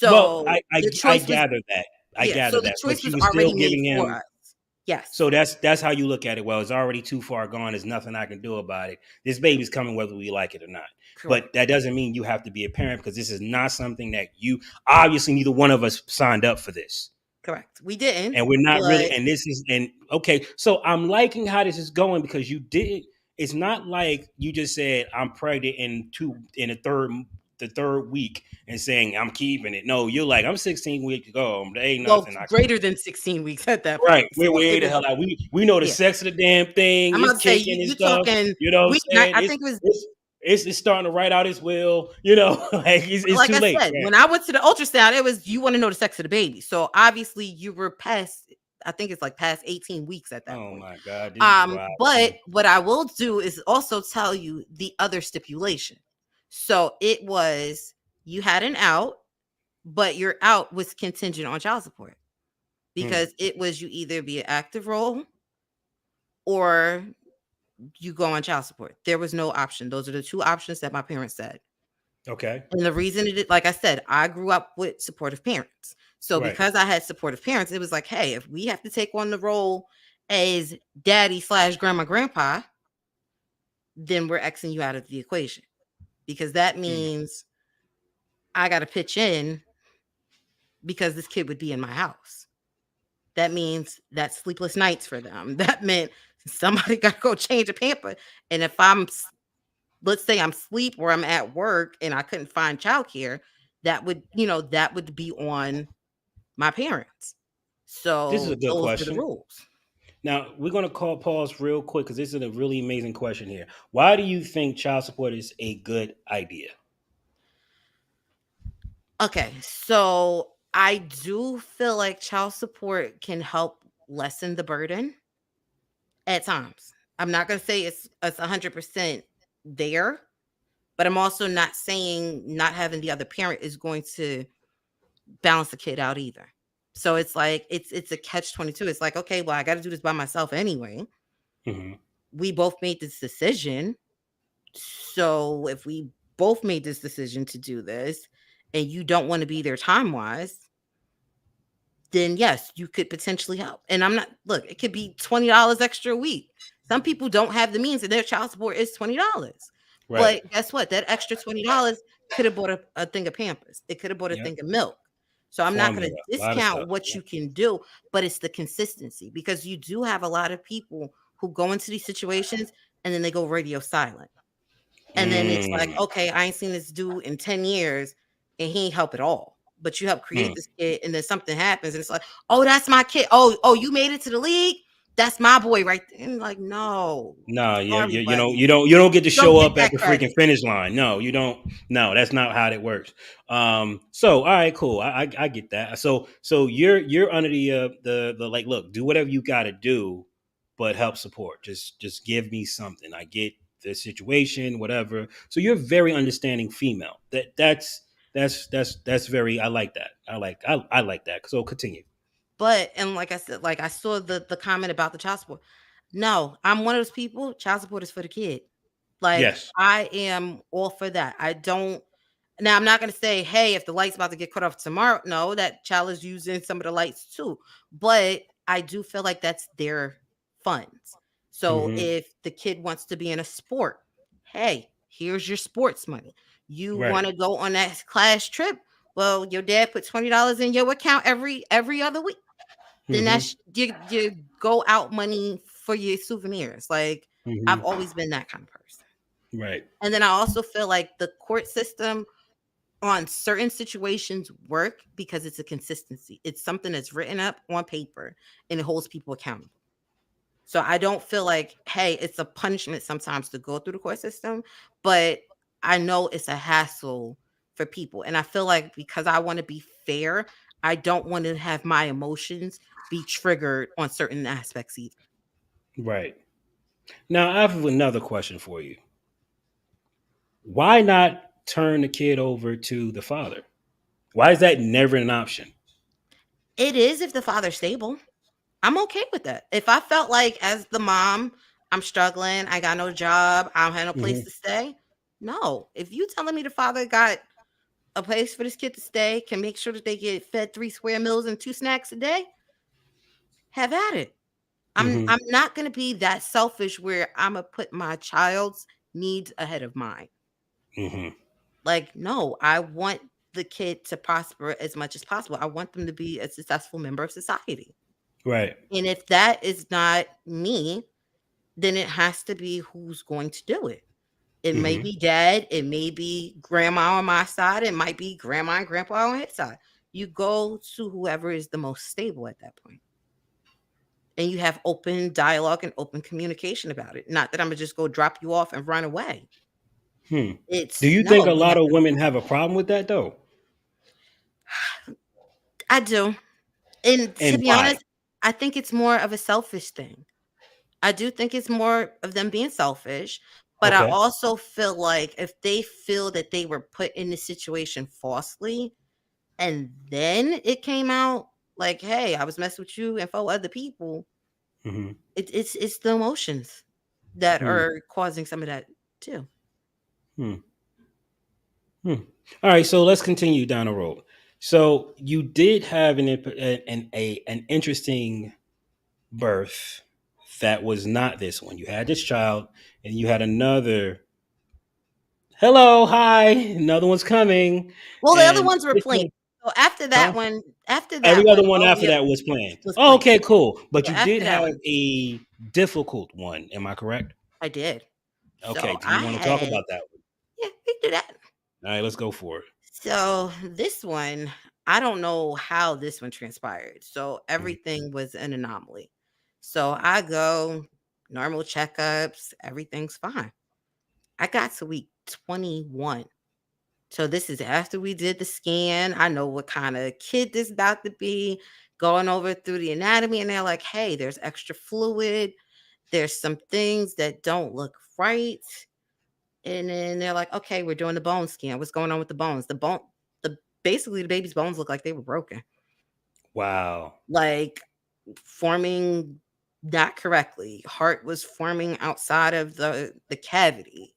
S1: Well,
S2: So the
S1: I
S2: choice was
S1: gather that. I
S2: yeah. So
S1: gather
S2: the
S1: that, but
S2: choice
S1: you
S2: was
S1: were still
S2: already made
S1: giving
S2: for
S1: him.
S2: us. Yes,
S1: So that's how you look at it. Well, it's already too far gone. There's nothing I can do about it. This baby's coming whether we like it or not. But
S2: correct,
S1: that doesn't mean you have to be a parent because this is not something that you obviously neither one of us signed up for this.
S2: correct. We didn't,
S1: And we're not really
S2: but
S1: and this is and okay, so I'm liking how this is going because you did it's not like you just said I'm pregnant in the third week and saying I'm keeping it. No, you're like I'm 16 weeks ago. There ain't
S2: well,
S1: nothing I can do.
S2: greater than 16 weeks at that
S1: Right.
S2: point. So
S1: We're way
S2: it
S1: the
S2: was
S1: hell out. We know the
S2: yeah.
S1: sex of the damn thing.
S2: I'm
S1: It's
S2: about to say
S1: kicking and
S2: you
S1: stuff.
S2: talking
S1: You know what
S2: week
S1: I'm
S2: night.
S1: saying?
S2: I think it was
S1: It's starting to write out its will. You know, like it's
S2: like
S1: too
S2: I
S1: late.
S2: said,
S1: Right.
S2: when I went to the ultrasound, it was you want to know the sex of the baby. So obviously you were past, I think it's like past 18 weeks at that
S1: Oh
S2: point.
S1: my God, this is wild.
S2: But what I will do is also tell you the other stipulation. So it was you had an out, but your out was contingent on child support
S1: Hmm.
S2: because it was you either be an active role or you go on child support. There was no option. Those are the 2 options that my parents said.
S1: Okay.
S2: And the reason like I said, I grew up with supportive parents. So
S1: Right.
S2: because I had supportive parents, it was like, hey, if we have to take on the role as daddy slash grandma grandpa, then we're Xing you out of the equation because that
S1: Hmm.
S2: means I got to pitch in because this kid would be in my house. That means that sleepless nights for them. That meant somebody got to go change a pamper. And if let's say I'm asleep or I'm at work and I couldn't find childcare, that would be on my parents.
S1: This is
S2: So
S1: a good
S2: those were the
S1: question.
S2: rules.
S1: Now we're gonna call pause real quick because this is a really amazing question here. Why do you think child support is a good idea?
S2: Okay, so I do feel like child support can help lessen the burden at times. I'm not gonna say it's 100% there, but I'm also not saying not having the other parent is going to balance the kid out either. So it's like it's a catch 22. It's like, okay, well, I got to do this by myself anyway.
S1: Hmm.
S2: We both made this decision. So if we both made this decision to do this and you don't want to be there time wise, then yes, you could potentially help. And I'm not, look, it could be $20 extra a week. Some people don't have the means and their child support is $20.
S1: Right.
S2: But guess what? That extra $20 could have bought a thing of Pampers. It could have bought a
S1: Yep.
S2: thing of milk. So I'm not going
S1: Formula.
S2: to
S1: A lot of
S2: discount
S1: stuff.
S2: what
S1: Yep.
S2: you can do, but it's the consistency because you do have a lot of people who go into these situations and then they go radio silent. And then it's like,
S1: Mm,
S2: okay, I ain't seen this dude in 10 years and he ain't help at all. But you help create
S1: mm.
S2: this kid, and then something happens, and it's like, oh, that's my kid. Oh, you made it to the league. That's my boy right there. And like, no,
S1: No,
S2: sorry,
S1: you know
S2: buddy.
S1: you don't get to
S2: Don't
S1: show
S2: get
S1: up at
S2: that
S1: the
S2: credit.
S1: freaking finish line. No, you don't. No, that's not how that works. So all right, cool. I get that. So you're under the like, look, do whatever you got to do, but help support. Just give me something. I get the situation, whatever. So you're a very understanding female. That's very. I like that. I like that. So continue.
S2: But and like I said, like I saw the comment about the child support. No, I'm one of those people. Child support is for the kid. Like
S1: Yes.
S2: I am all for that. I don't now I'm not gonna say, hey, if the light's about to get cut off tomorrow. No, that child is using some of the lights too. But I do feel like that's their funds. So
S1: Hmm.
S2: if the kid wants to be in a sport, hey, here's your sports money. You
S1: Right.
S2: want to go on that class trip? Well, your dad put $20 in your account every other week. Then
S1: Hmm.
S2: that's you go out money for your souvenirs. Like I've
S1: Hmm.
S2: always been that kind of person.
S1: Right.
S2: And then I also feel like the court system on certain situations work because it's a consistency. It's something that's written up on paper and it holds people accountable. So I don't feel like, hey, it's a punishment sometimes to go through the court system, but I know it's a hassle for people. And I feel like because I want to be fair, I don't want to have my emotions be triggered on certain aspects either.
S1: Right. Now, I have another question for you. Why not turn the kid over to the father? Why is that never an option?
S2: It is if the father's stable. I'm okay with that. If I felt like as the mom, I'm struggling, I got no job, I don't have no place
S1: Hmm.
S2: to stay. No. If you telling me the father got a place for this kid to stay, can make sure that they get fed 3 square meals and 2 snacks a day, have at it. I'm
S1: Hmm.
S2: not gonna be that selfish where Imma put my child's needs ahead of mine.
S1: Hmm.
S2: Like, no, I want the kid to prosper as much as possible. I want them to be a successful member of society.
S1: Right.
S2: And if that is not me, then it has to be who's going to do it. It may
S1: Hmm.
S2: be dad, it may be grandma on my side, it might be grandma and grandpa on his side. You go to whoever is the most stable at that point. And you have open dialogue and open communication about it. Not that I'm gonna just go drop you off and run away.
S1: Hmm. Do
S2: It's
S1: you
S2: no,
S1: think a
S2: you
S1: lot
S2: have
S1: of
S2: to.
S1: women have a problem with that though?
S2: I do. And to
S1: And
S2: be
S1: why?
S2: honest, I think it's more of a selfish thing. I do think it's more of them being selfish, but I
S1: Okay.
S2: also feel like if they feel that they were put in this situation falsely and then it came out like, "Hey, I was messing with you and 4 other people,"
S1: Hmm.
S2: it's the emotions that
S1: Hmm.
S2: are causing some of that too.
S1: Hmm. Hmm. All right. So let's continue down the road. So you did have an interesting birth that was not this one. You had this child, and you had another. Hello, hi, another one's coming,
S2: Well, the other
S1: and
S2: ones were
S1: this
S2: planned.
S1: one,
S2: So
S1: huh?
S2: after
S1: Every
S2: that
S1: other
S2: one,
S1: one
S2: oh,
S1: after
S2: yeah,
S1: that was planned.
S2: was
S1: Oh,
S2: planned.
S1: okay, cool. But
S2: So
S1: you did
S2: after that
S1: have
S2: one,
S1: a difficult one. Am I correct?
S2: I did.
S1: Okay.
S2: So
S1: Do you
S2: I
S1: want to talk
S2: had
S1: about that one?
S2: yeah, we can do that.
S1: All right, let's go for it.
S2: So this one, I don't know how this one transpired. So
S1: Mhm.
S2: everything was an anomaly. So I go, normal checkups, everything's fine. I got to week 21. So this is after we did the scan. I know what kind of kid this about to be, going over through the anatomy, and they're like, hey, there's extra fluid. There's some things that don't look right. And then they're like, okay, we're doing the bone scan. What's going on with the bones? Basically the baby's bones look like they were broken.
S1: Wow.
S2: Like forming not correctly. Heart was forming outside of the cavity.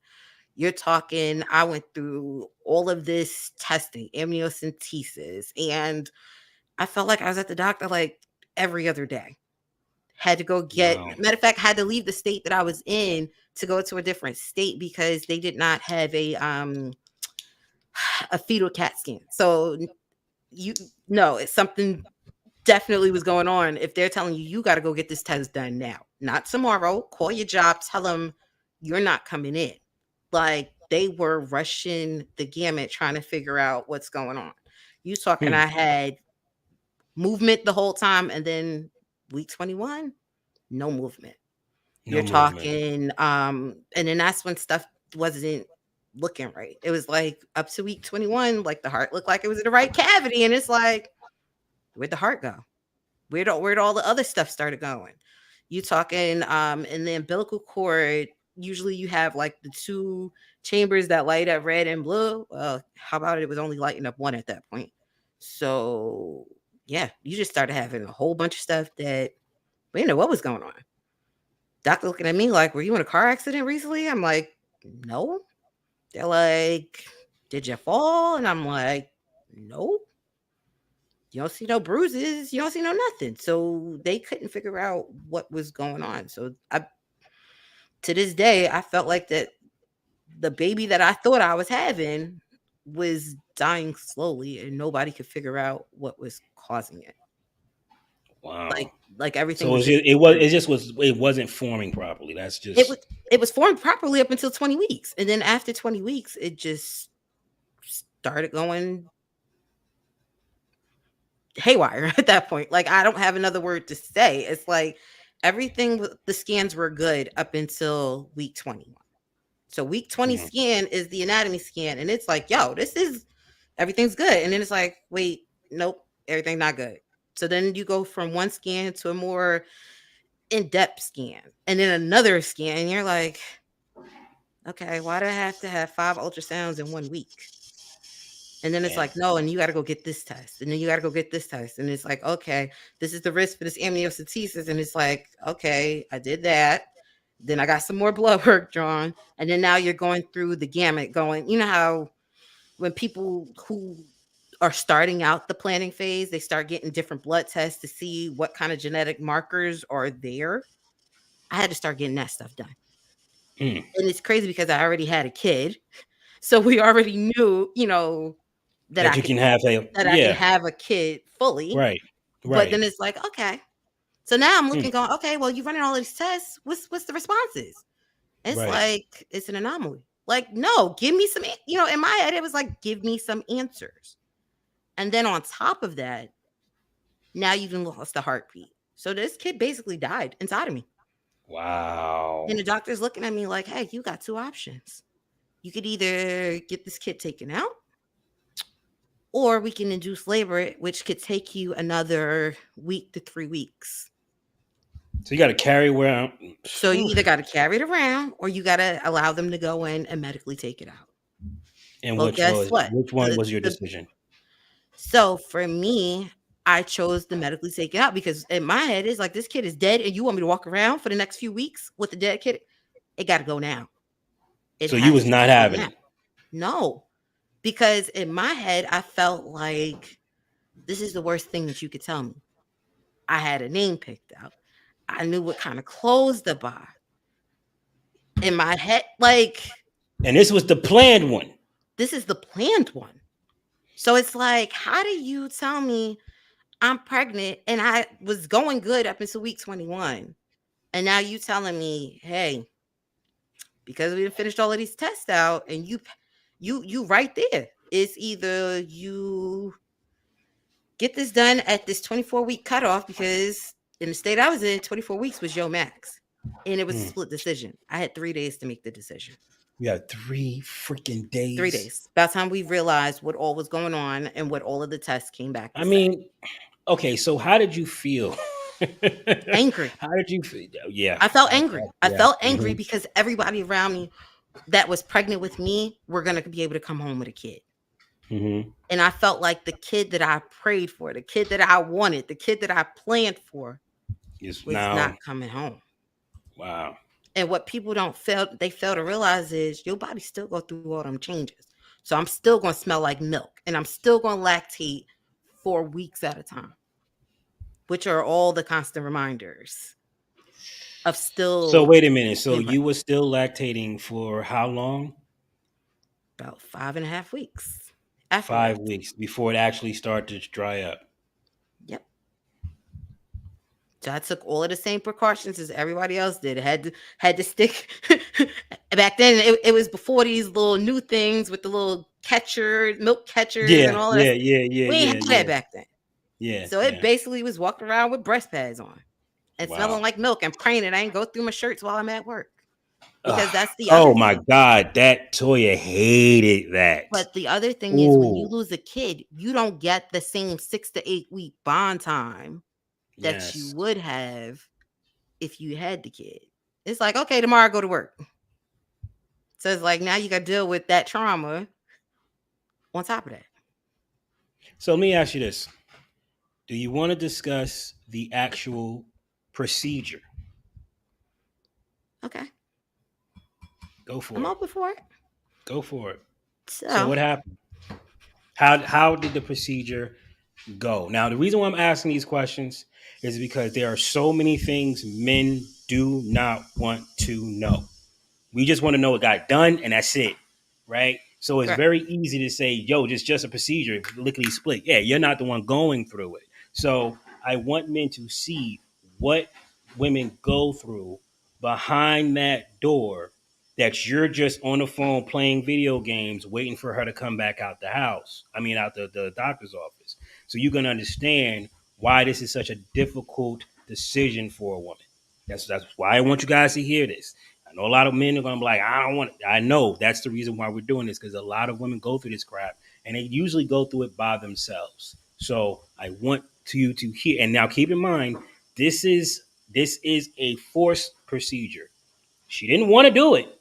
S2: You're talking, I went through all of this testing, amniocentesis, and I felt like I was at the doctor like every other day. Had to go get,
S1: Wow.
S2: matter of fact, had to leave the state that I was in to go to a different state because they did not have a fetal CAT scan. So you know, it's something definitely was going on. If they're telling you, you got to go get this test done now, not tomorrow, call your job, tell them you're not coming in. Like they were rushing the gamut trying to figure out what's going on. You talking, I had movement the whole time, and then week 21, no movement.
S1: No
S2: You're
S1: movement.
S2: talking, and then that's when stuff wasn't looking right. It was like up to week 21, like the heart looked like it was in the right cavity, and it's like, where'd the heart go? Where'd all the other stuff started going? You talking, in the umbilical cord, usually you have like the two chambers that light up red and blue. Well, how about it was only lighting up one at that point? So yeah, you just started having a whole bunch of stuff that we didn't know what was going on. Doctor looking at me like, were you in a car accident recently? I'm like, no. They're like, did you fall? And I'm like, no. You don't see no bruises. You don't see no nothing. So they couldn't figure out what was going on. So to this day, I felt like that the baby that I thought I was having was dying slowly and nobody could figure out what was causing it.
S1: Wow.
S2: Like everything
S1: So
S2: was
S1: it wasn't forming properly. That's just
S2: it was formed properly up until 20 weeks. And then after 20 weeks, it just started going haywire at that point. Like I don't have another word to say. It's like everything, the scans were good up until week 21. So week 20 scan is the anatomy scan, and it's like, yo, everything's good. And then it's like, wait, nope, everything not good. So then you go from one scan to a more in-depth scan, and then another scan, and you're like, okay, why do I have to have 5 ultrasounds in 1 week? And then it's like, no, and you got to go get this test. And then you got to go get this test. And it's like, okay, this is the risk for this amniocentesis. And it's like, okay, I did that. Then I got some more blood work drawn. And then now you're going through the gamut going, you know how when people who are starting out the planning phase, they start getting different blood tests to see what kind of genetic markers are there. I had to start getting that stuff done. And it's crazy because I already had a kid. So we already knew, you know, that I can have a kid fully.
S1: Right.
S2: But then it's like, okay. So now I'm looking going, okay, well, you're running all of these tests. What's the responses? And it's like, it's an anomaly. Like, no, give me some, you know, in my head, it was like, give me some answers. And then on top of that, now you've lost the heartbeat. So this kid basically died inside of me.
S1: Wow.
S2: And the doctor's looking at me like, hey, you got 2 options. You could either get this kid taken out, or we can induce labor, which could take you another week to 3 weeks.
S1: So you got to carry around.
S2: So you either got to carry it around, or you got to allow them to go in and medically take it out.
S1: And well, which one was your decision?
S2: So for me, I chose the medically take it out because in my head, it's like, this kid is dead and you want me to walk around for the next few weeks with the dead kid? It got to go now.
S1: So you was not having it?
S2: No. Because in my head, I felt like this is the worst thing that you could tell me. I had a name picked out. I knew what kind of clothes to buy. In my head, like...
S1: And this was the planned one.
S2: This is the planned one. So it's like, how do you tell me I'm pregnant and I was going good up until week 21? And now you telling me, hey, because we finished all of these tests out and you right there. It's either you get this done at this 24-week cutoff because in the state I was in, 24 weeks was your max. And it was a
S1: Mm.
S2: split decision. I had 3 days to make the decision.
S1: We got 3 freaking days.
S2: 3 days. By the time we realized what all was going on and what all of the tests came back to
S1: I
S2: say.
S1: mean, okay, so how did you feel?
S2: Angry.
S1: How did you feel? Yeah.
S2: I felt angry. I
S1: Yeah.
S2: felt angry because everybody around me that was pregnant with me were going to be able to come home with a kid.
S1: Mm-hmm.
S2: And I felt like the kid that I prayed for, the kid that I wanted, the kid that I planned for
S1: It's
S2: was
S1: now,
S2: not coming home.
S1: wow.
S2: And what people fail to realize is your body still go through all them changes. So I'm still going to smell like milk and I'm still going to lactate for weeks at a time, which are all the constant reminders of still.
S1: So wait a minute. So
S2: being
S1: you were still lactating for how long?
S2: about 5.5 weeks.
S1: 5
S2: afterwards.
S1: weeks before it actually started to dry up.
S2: Yep. So I took all of the same precautions as everybody else did. Had to stick. Back then, it was before these little new things with the little milk catchers, and all that.
S1: Yeah.
S2: We ain't had that back then.
S1: Yeah.
S2: So it basically was walking around with breast pads on and smelling like milk and praying that I ain't go through my shirts while I'm at work. Because that's the other
S1: oh my
S2: thing.
S1: God, that Toya hated that.
S2: But the other thing is when you lose a kid, you don't get the same 6 to 8 week bond time that you would have if you had the kid. It's like, okay, tomorrow I go to work. So it's like now you got to deal with that trauma on top of that.
S1: So let me ask you this. Do you want to discuss the actual procedure?
S2: Okay.
S1: Go for
S2: I'm
S1: it.
S2: open for it.
S1: Go for it.
S2: So
S1: what happened? How did the procedure go? Now, the reason why I'm asking these questions is because there are so many things men do not want to know. We just want to know it got done and that's it, right? So it's very easy to say, yo, just a procedure, lickety split. Yeah, you're not the one going through it. So I want men to see what women go through behind that door that you're just on the phone playing video games waiting for her to come back out the house. I mean, out the doctor's office. So you can understand why this is such a difficult decision for a woman. That's why I want you guys to hear this. I know a lot of men are going to be like, I don't want it. I know that's the reason why we're doing this, because a lot of women go through this crap and they usually go through it by themselves. So I want you to hear. And now keep in mind, this is a forced procedure. She didn't want to do it.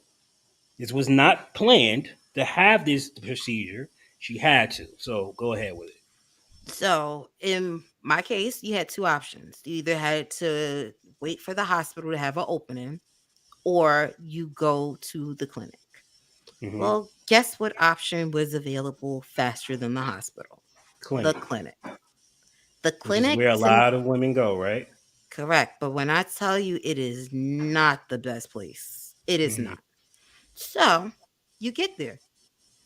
S1: This was not planned to have this procedure. She had to. So go ahead with it.
S2: So in my case, you had 2 options. You either had to wait for the hospital to have an opening, or you go to the clinic. Mm-hmm. Well, guess what option was available faster than the hospital? The clinic. The clinic,
S1: where a lot of women go, right?
S2: Correct. But when I tell you it is not the best place, it is not. So you get there.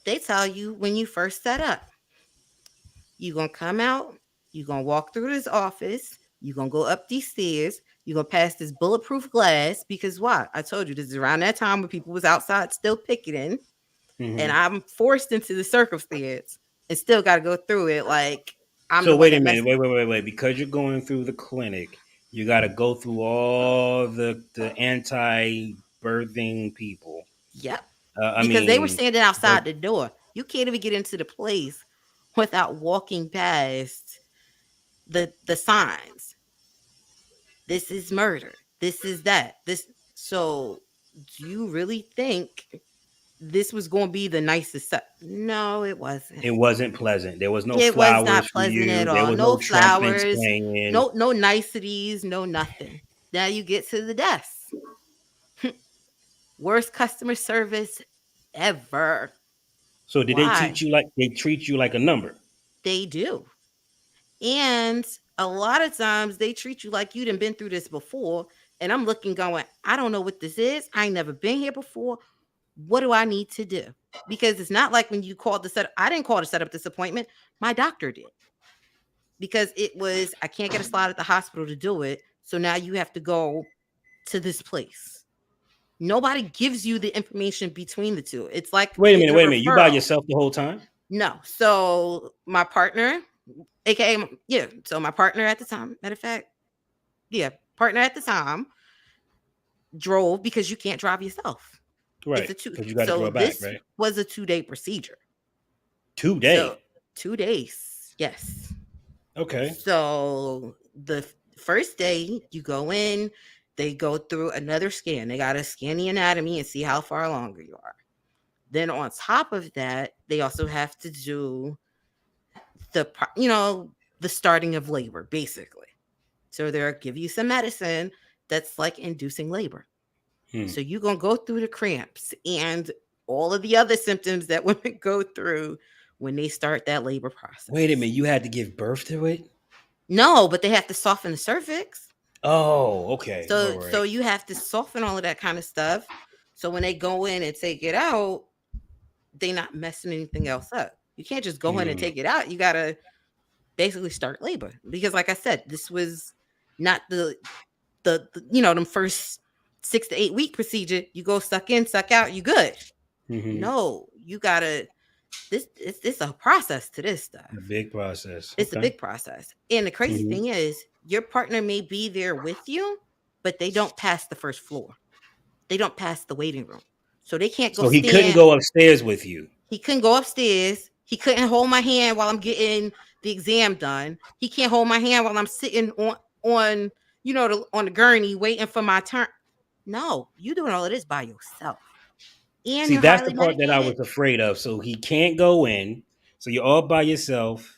S2: They tell you when you first set up, you're going to come out, you're going to walk through this office, you're going to go up these stairs, you're going to pass this bulletproof glass, because why? I told you this is around that time when people was outside still picketing, and I'm forced into the circumstance and still got to go through it like I'm
S1: So wait a minute, wait. Because you're going through the clinic, you got to go through all the anti-birthing people.
S2: Yep. Because they were standing outside the door. You can't even get into the place without walking past the signs. This is murder. This is that. So do you really think this was going to be the nicest stuff? No, it wasn't.
S1: It wasn't pleasant. There was no
S2: flowers. It was not
S1: pleasant
S2: at all.
S1: There was
S2: no flowers. No niceties. No nothing. Now you get to the desk. Worst customer service ever.
S1: So did they treat you like a number?
S2: They do. And a lot of times they treat you like you done been through this before. And I'm looking going, I don't know what this is. I ain't never been here before. What do I need to do? Because it's not like when you called to set up. I didn't call to set up this appointment. My doctor did. Because it was, I can't get a slot at the hospital to do it. So now you have to go to this place. Nobody gives you the information between the two. It's like,
S1: wait a minute. You by yourself the whole time?
S2: No. So my partner, aka, so my partner at the time, matter of fact, yeah, partner at the time drove because you can't drive yourself. It's
S1: Right.
S2: a two.
S1: Because you got to
S2: So
S1: draw back,
S2: this
S1: right?
S2: was a 2-day procedure. So
S1: 2 day.
S2: 2 days, yes.
S1: Okay.
S2: So the first day you go in, they go through another scan. They got to scan the anatomy and see how far along you are. Then on top of that, they also have to do the starting of labor, basically. So they'll give you some medicine that's like inducing labor.
S1: Hmm.
S2: So you're gonna go through the cramps and all of the other symptoms that women go through when they start that labor
S1: Wait a
S2: process.
S1: minute. You had to give birth to it?
S2: No, but they have to soften the cervix.
S1: Oh, okay. All
S2: So
S1: right.
S2: you have to soften all of that kind of stuff. So when they go in and take it out, they not messing anything else up. You can't just go in and
S1: Hmm.
S2: take it out. You gotta basically start labor because, like I said, this was not the them first 6 to 8 week procedure. You go suck in, suck out, you good.
S1: Hmm.
S2: No, you gotta. It's a process to this
S1: A
S2: stuff.
S1: big process.
S2: It's a
S1: Okay.
S2: big process, and the crazy
S1: Hmm.
S2: thing is, your partner may be there with you, but they don't pass the first floor. They don't pass the waiting room, so they can't go
S1: So he couldn't
S2: stand.
S1: go upstairs with you.
S2: He couldn't go upstairs. He couldn't hold my hand while I'm getting the exam done. He can't hold my hand while I'm sitting on the gurney waiting for my turn. No, you doing all of this by yourself, and
S1: See,
S2: you're
S1: that's the
S2: highly
S1: part that I
S2: medicated.
S1: was afraid of. So he can't go in. So you're all by yourself.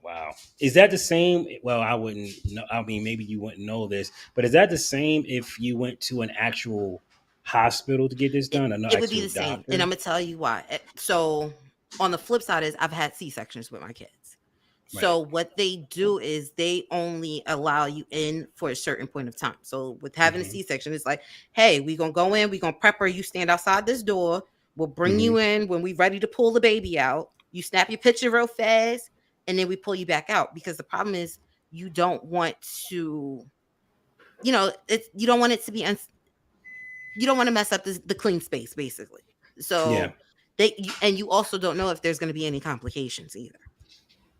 S1: Wow. Is that the same? Well, I wouldn't know. I mean, maybe you wouldn't know this, but is that the same if you went to an actual hospital to get this
S2: It,
S1: done? An
S2: it would be
S1: actual
S2: the same, and
S1: doctor?
S2: I'm gonna tell you why. So on the flip side is I've had C sections with my kids.
S1: Right.
S2: So what they do is they only allow you in for a certain point of time. So with having a
S1: Hmm.
S2: C-section, it's like, hey, we're gonna go in, we're gonna prep her. You stand outside this door. We'll bring
S1: Hmm.
S2: you in when we're ready to pull the baby out. You snap your picture real fast, and then we pull you back out. Because the problem is you don't want to, it's you don't want it to be you don't want to mess up the clean space, basically.
S1: Yeah,
S2: So and you also don't know if there's going to be any complications either.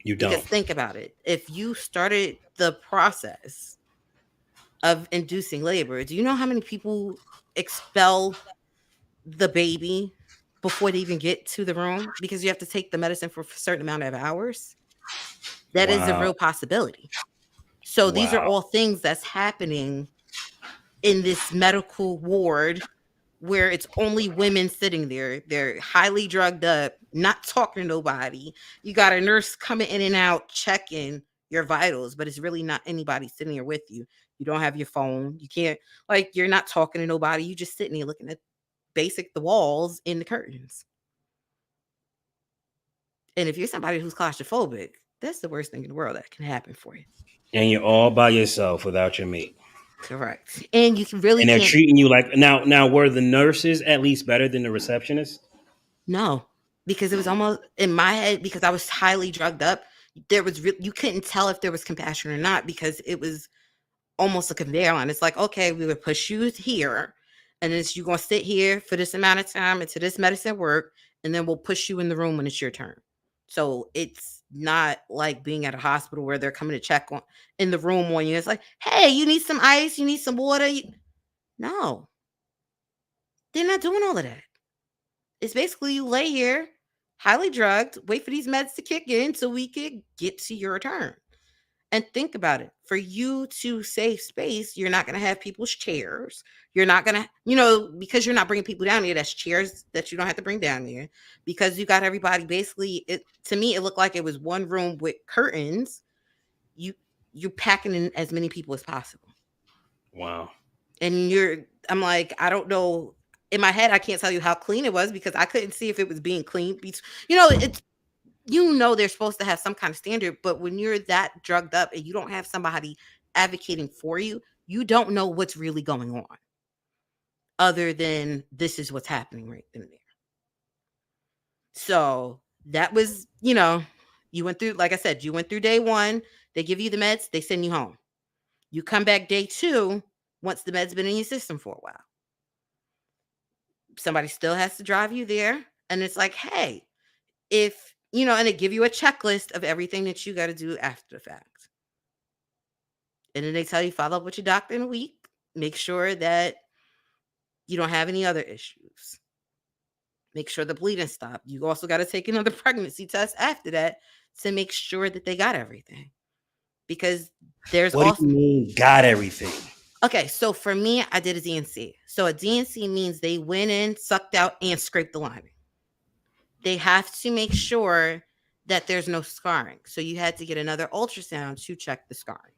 S1: you
S2: Because
S1: don't.
S2: think about it. If you started the process of inducing labor, do you know how many people expel the baby before they even get to the room because you have to take the medicine for a certain amount of hours? That is a
S1: Wow.
S2: real possibility. So these are
S1: Wow.
S2: all things that's happening in this medical ward where it's only women sitting there. They're highly drugged up, not talking to nobody. You got a nurse coming in and out checking your vitals, but it's really not anybody sitting there with you. You don't have your phone. You can't, like, you're not talking to nobody. You just sitting there looking at the walls and the curtains. And if you're somebody who's claustrophobic, that's the worst thing in the world that can happen for you.
S1: And you're all by yourself without your mate.
S2: Correct. And really
S1: And they're
S2: can't.
S1: treating you like now were the nurses at least better than the receptionist?
S2: No, because it was almost in my head because I was highly drugged up. You couldn't tell if there was compassion or not because it was almost a conveyor line. It's like, okay, we would push you here, and then you're gonna sit here for this amount of time until this medicine work, and then we'll push you in the room when it's your turn. So it's not like being at a hospital where they're coming to check on in the room on you. It's like, hey, you need some ice, you need some water. No, they're not doing all of that. It's basically you lay here, highly drugged, wait for these meds to kick in so we could get to your turn. And think about it. For you to save space, you're not going to have people's chairs. You're not going to, because you're not bringing people down here, that's chairs that you don't have to bring down here. Because you got everybody basically, to me, it looked like it was one room with curtains. You, you're packing in as many people as possible.
S1: Wow.
S2: And I'm like, I don't know. In my head, I can't tell you how clean it was because I couldn't see if it was being clean. It's they're supposed to have some kind of standard, but when you're that drugged up and you don't have somebody advocating for you, you don't know what's really going on other than this is what's happening right in there. So that was, you went through, like I said, you went through day one, they give you the meds, they send you home. You come back day two, once the meds been in your system for a while. Somebody still has to drive you there. And it's like, hey, and they give you a checklist of everything that you got to do after the fact. And then they tell you follow up with your doctor in a week. Make sure that you don't have any other issues. Make sure the bleeding stopped. You also got to take another pregnancy test after that to make sure that they got everything. Because there's
S1: What do
S2: also
S1: you mean got everything?
S2: okay, so for me, I did a DNC. So a DNC means they went in, sucked out, and scraped the lining. They have to make sure that there's no scarring. So you had to get another ultrasound to check the scarring.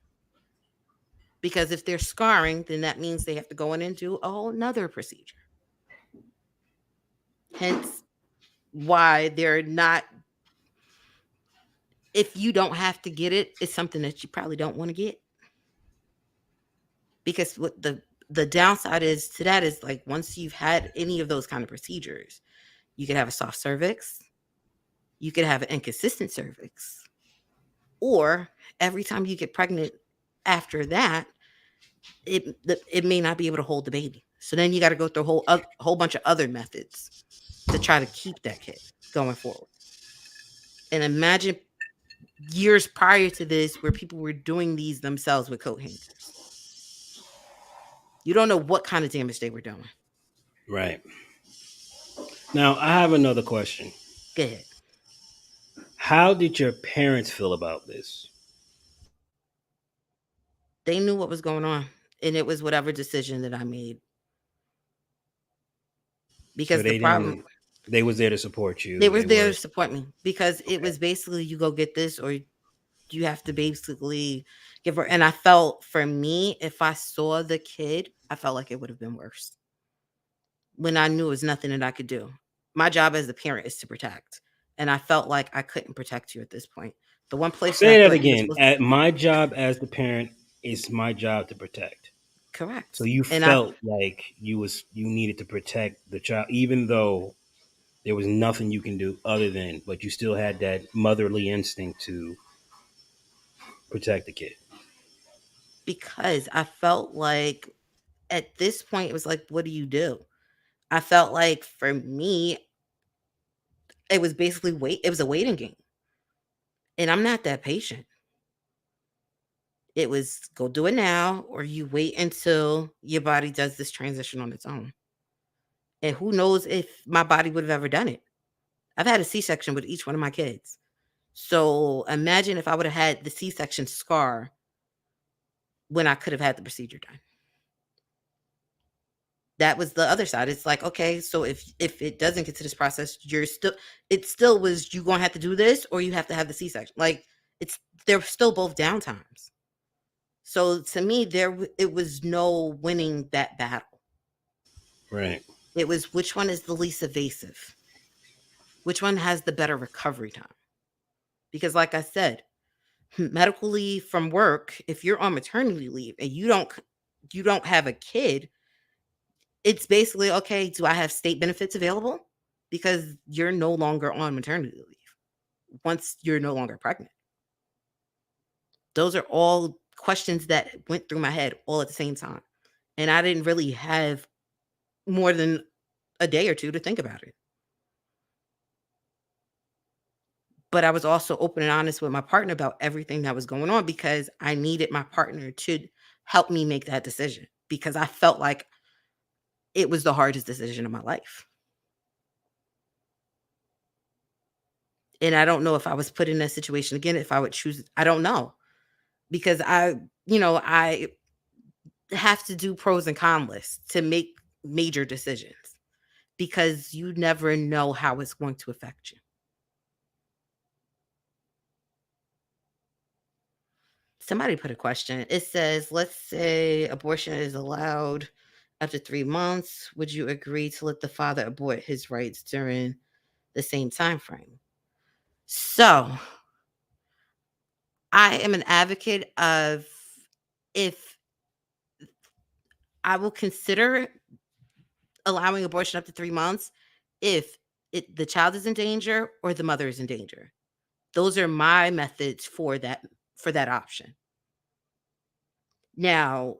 S2: Because if there's scarring, then that means they have to go in and do a whole nother procedure. Hence why they're not, if you don't have to get it, it's something that you probably don't want to get. Because what the downside is to that is like once you've had any of those kind of procedures, you could have a soft cervix, you could have an inconsistent cervix, or every time you get pregnant after that, it may not be able to hold the baby. So then you got to go through a whole bunch of other methods to try to keep that kid going forward. And imagine years prior to this where people were doing these themselves with coat hangers. You don't know what kind of damage they were doing.
S1: Right. Now, I have another question.
S2: Go ahead.
S1: How did your parents feel about this?
S2: They knew what was going on, and it was whatever decision that I made.
S1: So
S2: Because the problem,
S1: they was there to support you.
S2: they were there to support me because it was basically you go get this or you have to basically give her. And I felt for me, if I saw the kid, I felt like it would have been worse when I knew it was nothing that I could do. My job as the parent is to protect. And I felt like I couldn't protect you at this point. The one place
S1: Say
S2: I
S1: that
S2: thought you were
S1: again.
S2: supposed
S1: At my job as the parent, it's my job to protect.
S2: correct.
S1: So you
S2: And
S1: felt like you needed to protect the child, even though there was nothing you can do other than, but you still had that motherly instinct to protect the kid.
S2: because I felt like at this point, it was like, what do you do? I felt like for me, it was basically it was a waiting game. And I'm not that patient. It was go do it now, or you wait until your body does this transition on its own. And who knows if my body would have ever done it. I've had a C-section with each one of my kids. So imagine if I would have had the C-section scar when I could have had the procedure done. That was the other side. It's like, okay, so if it doesn't get to this process, it still was you gonna have to do this or you have to have the C-section. Like they're still both downtimes. So to me, it was no winning that battle.
S1: Right.
S2: It was which one is the least evasive, which one has the better recovery time. Because, like I said, medical leave from work, if you're on maternity leave and you don't have a kid, it's basically okay. Do I have state benefits available? Because you're no longer on maternity leave once you're no longer pregnant. Those are all questions that went through my head all at the same time. And I didn't really have more than a day or two to think about it. But I was also open and honest with my partner about everything that was going on because I needed my partner to help me make that decision because I felt like it was the hardest decision of my life. And I don't know if I was put in that situation again, if I would choose, I don't know. Because I have to do pros and con lists to make major decisions because you never know how it's going to affect you. Somebody put a question. It says, let's say abortion is allowed after 3 months. Would you agree to let the father abort his rights during the same time frame? So I am an advocate of if I will consider allowing abortion up to 3 months if the child is in danger or the mother is in danger. Those are my methods for that option. Now,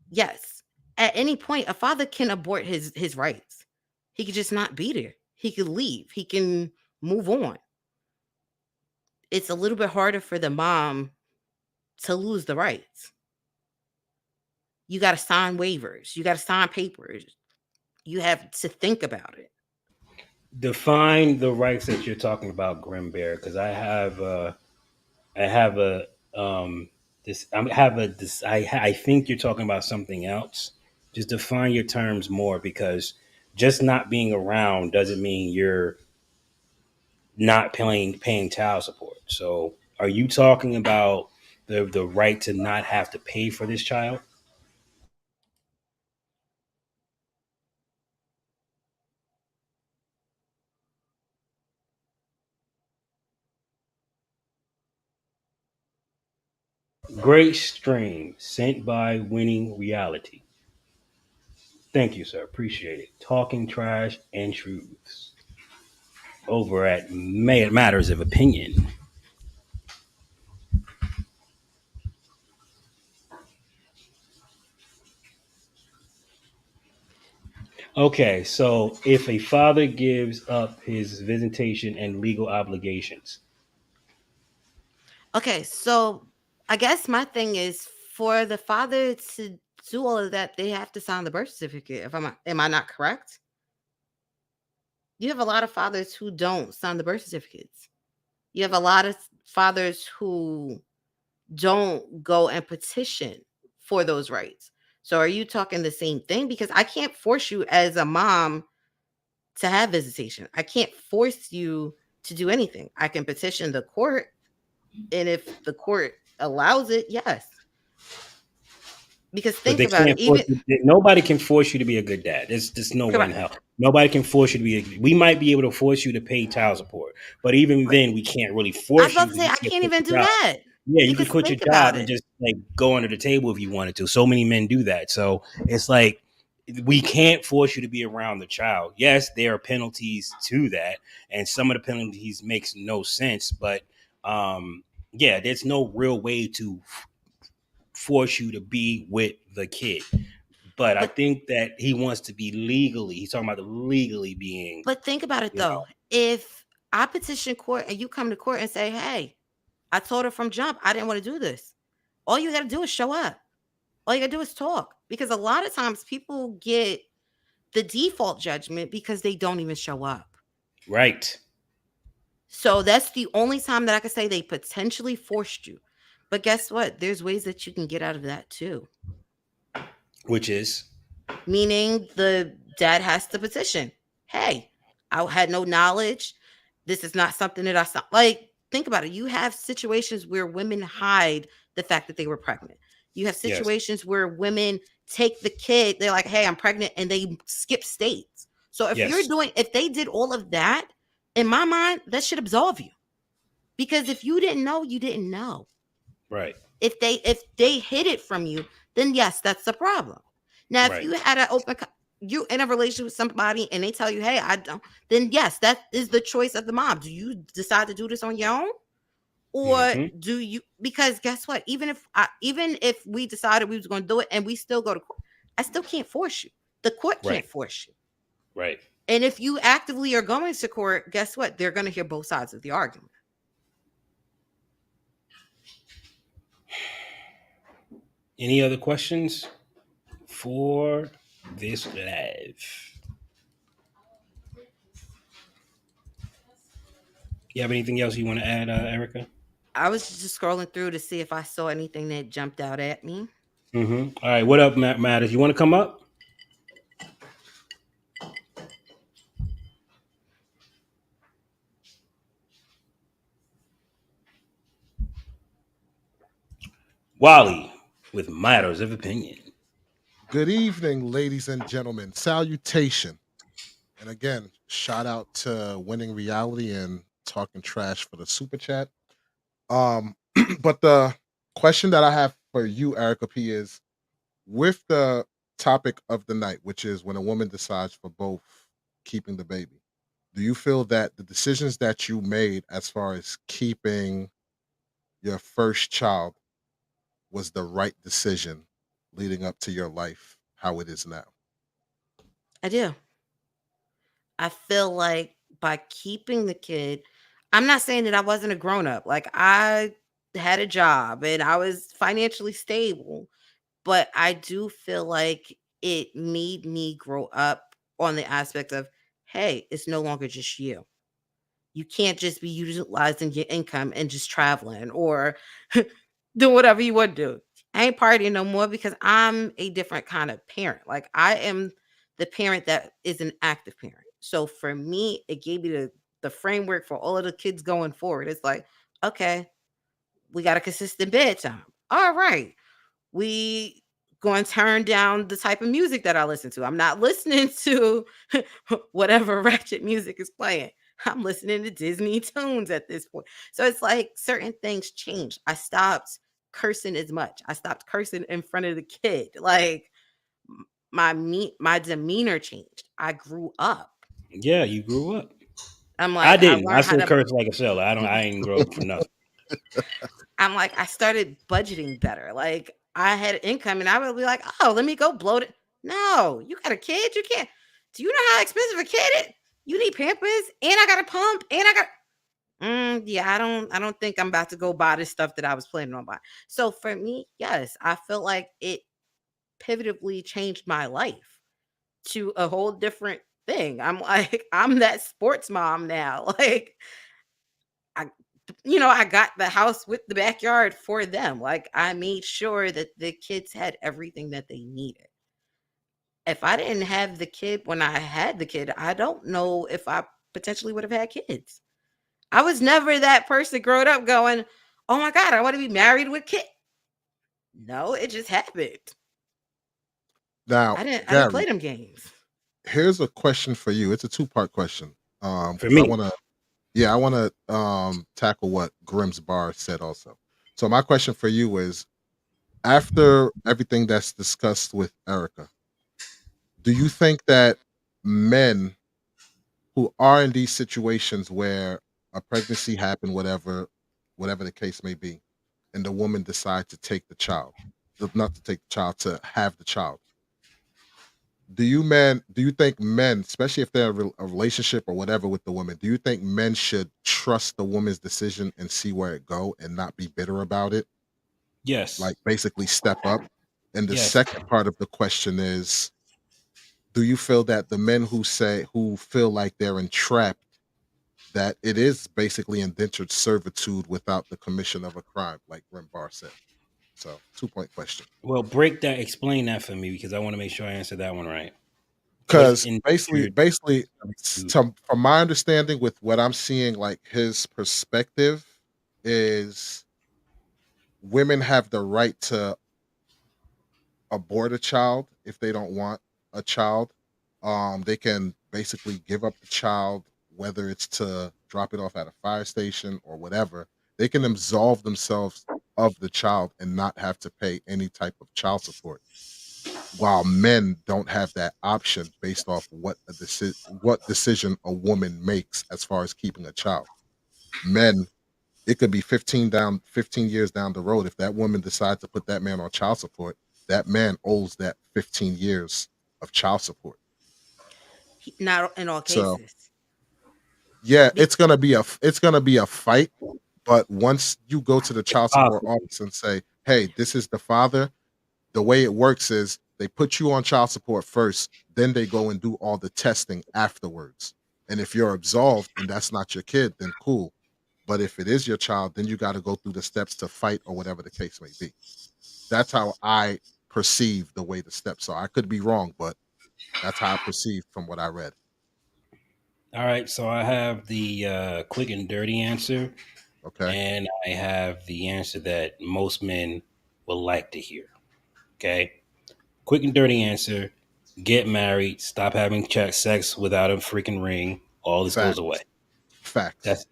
S2: yes, at any point, a father can abort his rights. He could just not be there. He could leave. He can move on. It's a little bit harder for the mom to lose the rights. You got to sign waivers. You got to sign papers. You have to think about it.
S1: Define the rights that you're talking about, Grim Bear, because I have a this I have a this I think you're talking about something else. Just define your terms more, because just not being around doesn't mean you're not paying child support. So, are you talking about the right to not have to pay for this child? Great stream sent by Winning Reality. Thank you, sir. Appreciate it. Talking trash and truths over at Matters of Opinion. Okay, so if a father gives up his visitation and legal obligations,
S2: Okay, so I guess my thing is for the father to do all of that, they have to sign the birth certificate. If am I not correct? You have a lot of fathers who don't sign the birth certificates. You have a lot of fathers who don't go and petition for those rights. So are you talking the same thing? Because I can't force you as a mom to have visitation. I can't force you to do anything. I can petition the court, and if the court allows it, yes. Because
S1: but
S2: think
S1: they
S2: about it,
S1: can't force
S2: even
S1: you. Nobody can force you to be a good dad. There's no way in hell.
S2: correct.
S1: Nobody can force you to be. We might be able to force you to pay child support, but even
S2: Right.
S1: then, we can't really
S2: I was
S1: force
S2: about
S1: you
S2: to
S1: because
S2: say
S1: you
S2: I
S1: can't
S2: can't
S1: quit
S2: even do
S1: your job.
S2: that.
S1: Yeah, you could
S2: Because
S1: quit your
S2: think about
S1: job and
S2: it.
S1: just like go under the table if you wanted to. So many men do that. So it's like we can't force you to be around the child. Yes, there are penalties to that, and some of the penalties makes no sense. But yeah, there's no real way to force you to be with the kid. But I
S2: But
S1: think that he wants to be legally. He's talking about the legally being,
S2: think about it
S1: you
S2: though.
S1: know,
S2: If I petition court and you come to court and say, "Hey, I told her from jump I didn't want to do this." All you got to do is show up. All you got to do is talk. Because a lot of times people get the default judgment because they don't even show up.
S1: right,
S2: So that's the only time that I could say they potentially forced you. But guess what? There's ways that you can get out of that too.
S1: which is
S2: Meaning the dad has to petition. Hey, I had no knowledge. This is not something that I saw. Like, think about it. You have situations where women hide the fact that they were pregnant. You have
S1: yes,
S2: situations where women take the kid, they're like, hey, I'm pregnant, and they skip states. So
S1: yes,
S2: if they did all of that, in my mind, that should absolve you. Because if you didn't know, you didn't know.
S1: right,
S2: If they hid it from you, then yes, that's the problem. Now, if
S1: right,
S2: you had an you in a relationship with somebody and they tell you, "Hey, I don't," then yes, that is the choice of the mom. Do you decide to do this on your own, or
S1: hmm,
S2: do you? Because guess what? Even if we decided we was going to do it and we still go to court, I still can't force you. The court can't
S1: right,
S2: force you.
S1: right.
S2: And if you actively are going to court, guess what? They're going to hear both sides of the argument.
S1: Any other questions for this live? You have anything else you want to add, Erica?
S2: I was just scrolling through to see if I saw anything that jumped out at me.
S1: All right, what up, Matters? You want to come up? Wally with Matters of Opinion.
S3: Good evening, ladies and gentlemen. Salutation. And again, shout out to Winning Reality and Talking Trash for the super chat. Um, but the question that I have for you, Erica P, is with the topic of the night, which is when a woman decides for both keeping the baby. Do you feel that the decisions that you made as far as keeping your first child was the right decision leading up to your life, how it is now?
S2: I do. I feel like by keeping the kid, I'm not saying that I wasn't a grown up. Like I had a job and I was financially stable. but I do feel like it made me grow up on the aspect of, hey, it's no longer just you. You can't just be utilizing your income and just traveling or doing whatever you want to do. I ain't partying no more because I'm a different kind of parent. Like I am the parent that is an active parent. So for me, it gave me the framework for all of the kids going forward. It's like, okay, we got a consistent bedtime. All right. We going to turn down the type of music that I listen to. I'm not listening to whatever ratchet music is playing. I'm listening to Disney tunes at this point. So it's like certain things changed. I stopped cursing as much. I stopped cursing in front of the kid. Like my demeanor changed. I grew up.
S1: Yeah, you grew up.
S2: I'm
S1: I
S2: like I
S1: didn't. I
S2: learned how
S1: still
S2: to
S1: curse like a sailor. I ain't grow up for nothing.
S2: I'm like, I started budgeting better. Like I had income and I would be like, oh, let me go bloat it. No, you got a kid. You can't. Do you know how expensive a kid is? You need Pampers and I got a pump and I got yeah, I don't think I'm about to go buy this stuff that I was planning on buying. So for me, yes, I feel like it pivotably changed my life to a whole different thing. I'm like, I'm that sports mom now. Like I I got the house with the backyard for them. Like I made sure that the kids had everything that they needed. If I didn't have the kid when I had the kid, I don't know if I potentially would have had kids. I was never that person growing up going, "Oh my god, I want to be married with kid." No, it just happened.
S3: Now,
S2: I didn't play
S3: Gary,
S2: them games.
S3: here's a question for you. It's a two-part question.
S1: For
S3: Because I
S1: me,
S3: want to, yeah, I want to tackle what Grimm's bar said also. So my question for you is, after everything that's discussed with Erica, do you think that men who are in these situations where a pregnancy happened, whatever the case may be, and the woman decides to take the child, not to take the child, to have the child, do you think men, especially if they're in a relationship or whatever with the woman, do you think men should trust the woman's decision and see where it go and not be bitter about it?
S1: yes,
S3: Like basically step up. And the
S1: yes.
S3: second part of the question is, do you feel that the men who feel like they're entrapped, that it is basically indentured servitude without the commission of a crime, like Rimbar said? So 2 point question.
S1: Well, break that. Explain that for me because I want to make sure I answer that one right. What's
S3: Because
S1: in
S3: basically,
S1: servitude?
S3: from my understanding, with what I'm seeing, like his perspective is women have the right to abort a child if they don't want a child. They can basically give up the child, whether it's to drop it off at a fire station or whatever. They can absolve themselves of the child and not have to pay any type of child support. While men don't have that option based off what decision a woman makes as far as keeping a child. Men, it could be 15 years down the road. If that woman decides to put that man on child support, that man owes that 15 years of child support.
S2: Not in all
S3: So
S2: cases.
S3: yeah,
S2: Be-
S3: it's gonna be a fight. But once you go to the
S1: It's
S3: child support
S1: possible.
S3: office and say, "Hey, this is the father," the way it works is they put you on child support first, then they go and do all the testing afterwards. And if you're absolved and that's not your kid, then cool. But if it is your child, then you got to go through the steps to fight or whatever the case may be. That's how I perceive the way the steps are. I could be wrong, but that's how I perceive from what I read.
S1: All right, so I have the quick and dirty answer,
S3: Okay.
S1: and I have the answer that most men would like to hear. Okay, quick and dirty answer: get married, stop having sex without a freaking ring. All this goes away.
S3: Facts. Facts.
S1: That's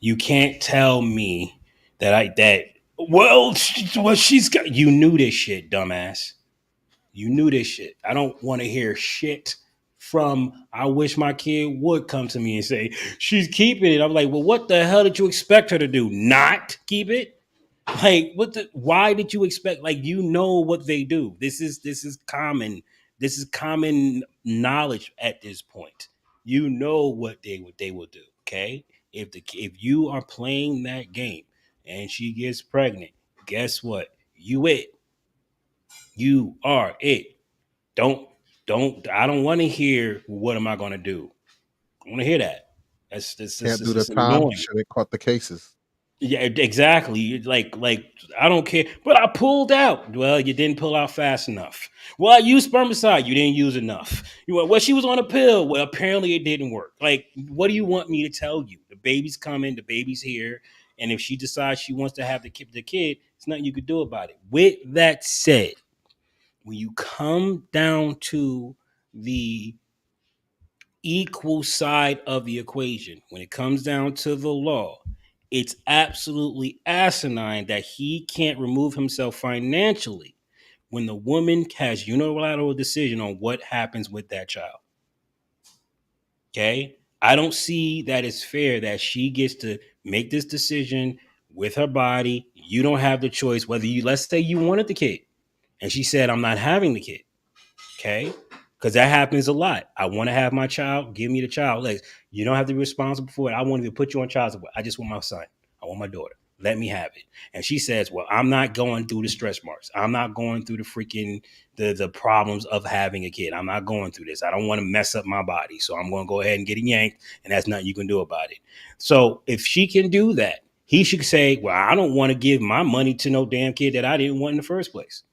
S1: You can't tell me that well she's got you knew this shit, dumbass. You knew this shit. I don't want to hear shit from I wish my kid would come to me and say, she's keeping it. I'm like, well, what the hell did you expect her to do? Not keep it? Like, why did you expect, like, you know what they do. This is common. This is common knowledge at this point. You know what they will do. Okay. If you are playing that game and she gets pregnant, guess what? You it. You are it. Don't I don't want to hear what am I going to do. I want to hear that.
S3: Can't do the
S1: It's
S3: time.
S1: annoying.
S3: Should have caught the cases.
S1: Yeah, exactly. Like I don't care, but I pulled out. Well, you didn't pull out fast enough. Well, I used spermicide. You didn't use enough. Well, she was on a pill. Well, apparently it didn't work. Like, what do you want me to tell you? The baby's coming. The baby's here. And if she decides she wants to have the kid, it's nothing you could do about it. With that said, when you come down to the equal side of the equation, when it comes down to the law, it's absolutely asinine that he can't remove himself financially when the woman has unilateral decision on what happens with that child. Okay? I don't see that it's fair that she gets to make this decision with her body. You don't have the choice whether you, let's say you wanted the kid and she said, I'm not having the kid. Okay? Because that happens a lot. I want to have my child. Give me the child. Like, you don't have to be responsible for it. I won't even put you on child support. I just want my son. I want my daughter. Let me have it. And she says, well, I'm not going through the stress marks. I'm not going through the freaking the problems of having a kid. I'm not going through this. I don't want to mess up my body. So I'm going to go ahead and get it yanked. And that's nothing you can do about it. So if she can do that, he should say, well, I don't want to give my money to no damn kid that I didn't want in the first place.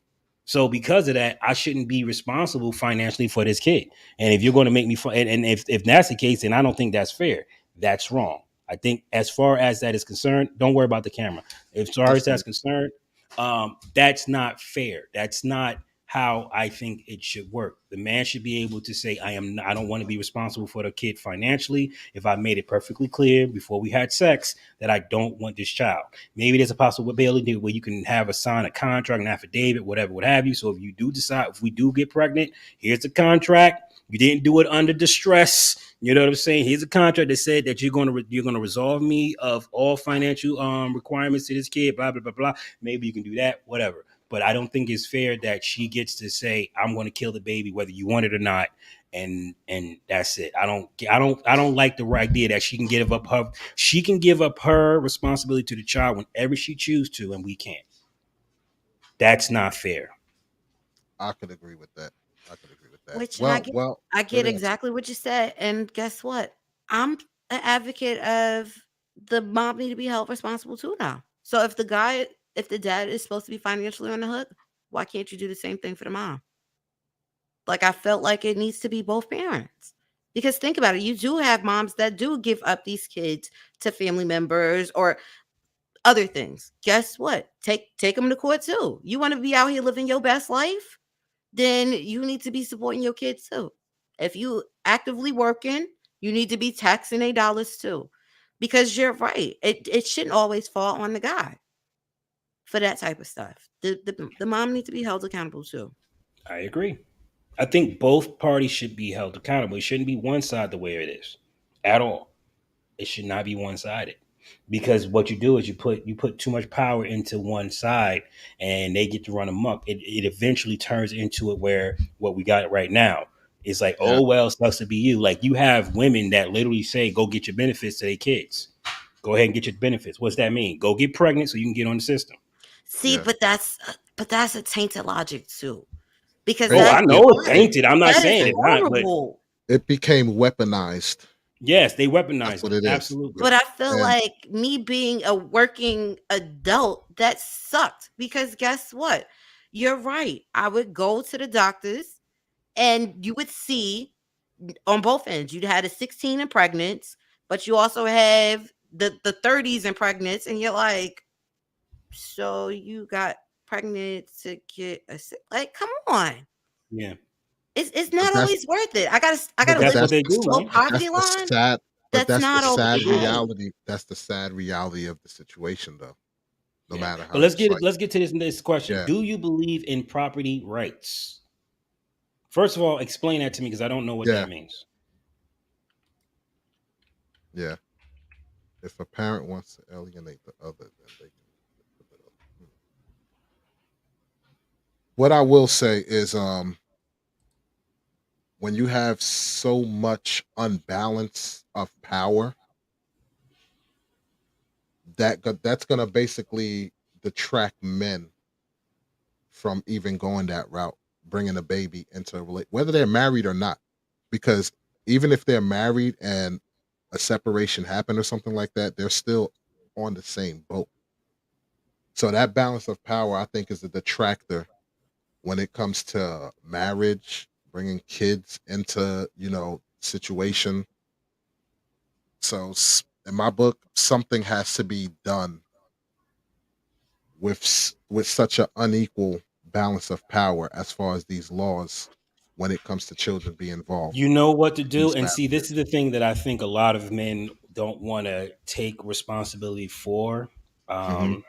S1: So because of that, I shouldn't be responsible financially for this kid. And if you're going to make me and if that's the case, then I don't think that's fair. That's wrong. I think as far as that is concerned, don't worry about the camera. As far as that's concerned, that's not fair. That's not how I think it should work. The man should be able to say, I don't want to be responsible for the kid financially. If I made it perfectly clear before we had sex that I don't want this child. Maybe there's a possibility where you can have a sign a contract, an affidavit, whatever, what have you. So if you do decide, if we do get pregnant, here's the contract. You didn't do it under distress. You know what I'm saying? Here's a contract that said that you're gonna resolve me of all financial requirements to this kid. Blah blah blah blah. Maybe you can do that. Whatever. But I don't think it's fair that she gets to say, I'm going to kill the baby whether you want it or not, and that's it. I don't like the idea that she can give up her responsibility to the child whenever she chooses to, and we can't. That's not fair.
S3: I could agree with that. I could agree with that.
S2: Which I
S3: good
S2: get
S3: answer.
S2: exactly what you said. And guess what? I'm an advocate of the mom need to be held responsible too now. So if the dad is supposed to be financially on the hook, why can't you do the same thing for the mom? Like, I felt like it needs to be both parents. Because think about it, you do have moms that do give up these kids to family members or other things. Guess what? Take them to court too. You want to be out here living your best life? Then you need to be supporting your kids too. If you actively working, you need to be taxing their dollars too. Because you're right. It shouldn't always fall on the guy for that type of stuff. The mom needs to be held accountable too.
S1: I agree. I think both parties should be held accountable. It shouldn't be one side the way it is at all. It should not be one sided because what you do is you put too much power into one side and they get to run amok. It eventually turns into it where what we got right now is like,
S3: Yeah.
S1: oh well, it sucks to be you. Like you have women that literally say, go get your benefits to their kids. Go ahead and get your benefits. What's that mean? Go get pregnant so you can get on the system.
S2: See,
S3: Yeah.
S2: but that's a tainted logic too. Because
S1: Oh, I know it's
S2: that
S1: tainted. I'm not
S2: is
S1: saying it's not, but
S2: horrible.
S3: It became weaponized.
S1: yes, they
S3: That's
S1: weaponize
S3: what
S1: it.
S3: it is.
S1: Absolutely.
S2: But I feel
S3: And
S2: like me being a working adult, that sucked because guess what? You're right. I would go to the doctors and you would see on both ends. You'd had a 16 and pregnant, but you also have the 30s and pregnant, and you're like, so you got pregnant to get like, come on.
S1: Yeah.
S2: It's
S3: but
S2: not
S3: that's
S2: always worth it. I
S1: But
S2: gotta
S3: but
S1: that's
S2: live
S1: what
S3: that's
S1: they do,
S2: below
S1: right?
S3: but that's
S2: poverty
S3: the
S2: line.
S3: sad
S2: That's not
S1: That's what they do.
S3: reality. That's the sad reality of the situation though. No
S1: Yeah.
S3: matter
S1: But
S3: how you slice it.
S1: let's get to this question.
S3: Yeah.
S1: Do you believe in property rights? First of all, explain that to me because I don't know what
S3: Yeah.
S1: that means.
S3: Yeah. If a parent wants to alienate the other, then they can put it up. What I will say is when you have so much unbalance of power, that's gonna basically detract men from even going that route, bringing a baby into a relate, whether they're married or not. Because even if they're married and a separation happened or something like that, they're still on the same boat. So that balance of power, I think, is a detractor when it comes to marriage, bringing kids into, situation. So in my book, something has to be done with with such an unequal balance of power as far as these laws when it comes to children being involved
S1: You know what to
S3: in
S1: do.
S3: these
S1: And see, this
S3: marriages.
S1: is the thing that I think a lot of men don't want to take responsibility for.
S3: Hmm.
S1: Um,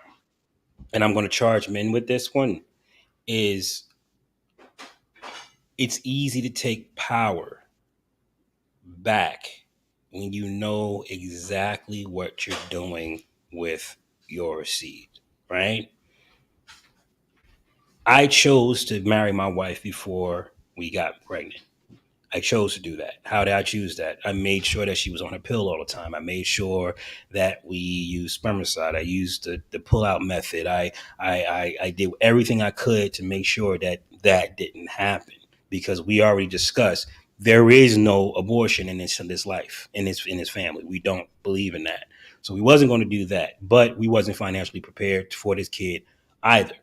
S1: and I'm going to charge men with this one is it's easy to take power back when you know exactly what you're doing with your seed, right? I chose to marry my wife before we got pregnant. I chose to do that. How did I choose that? I made sure that she was on her pill all the time. I made sure that we used spermicide. I used the pull out method. I did everything I could to make sure that that didn't happen because we already discussed there is no abortion in this life in this family. We don't believe in that. So we wasn't going to do that, but we wasn't financially prepared for this kid either.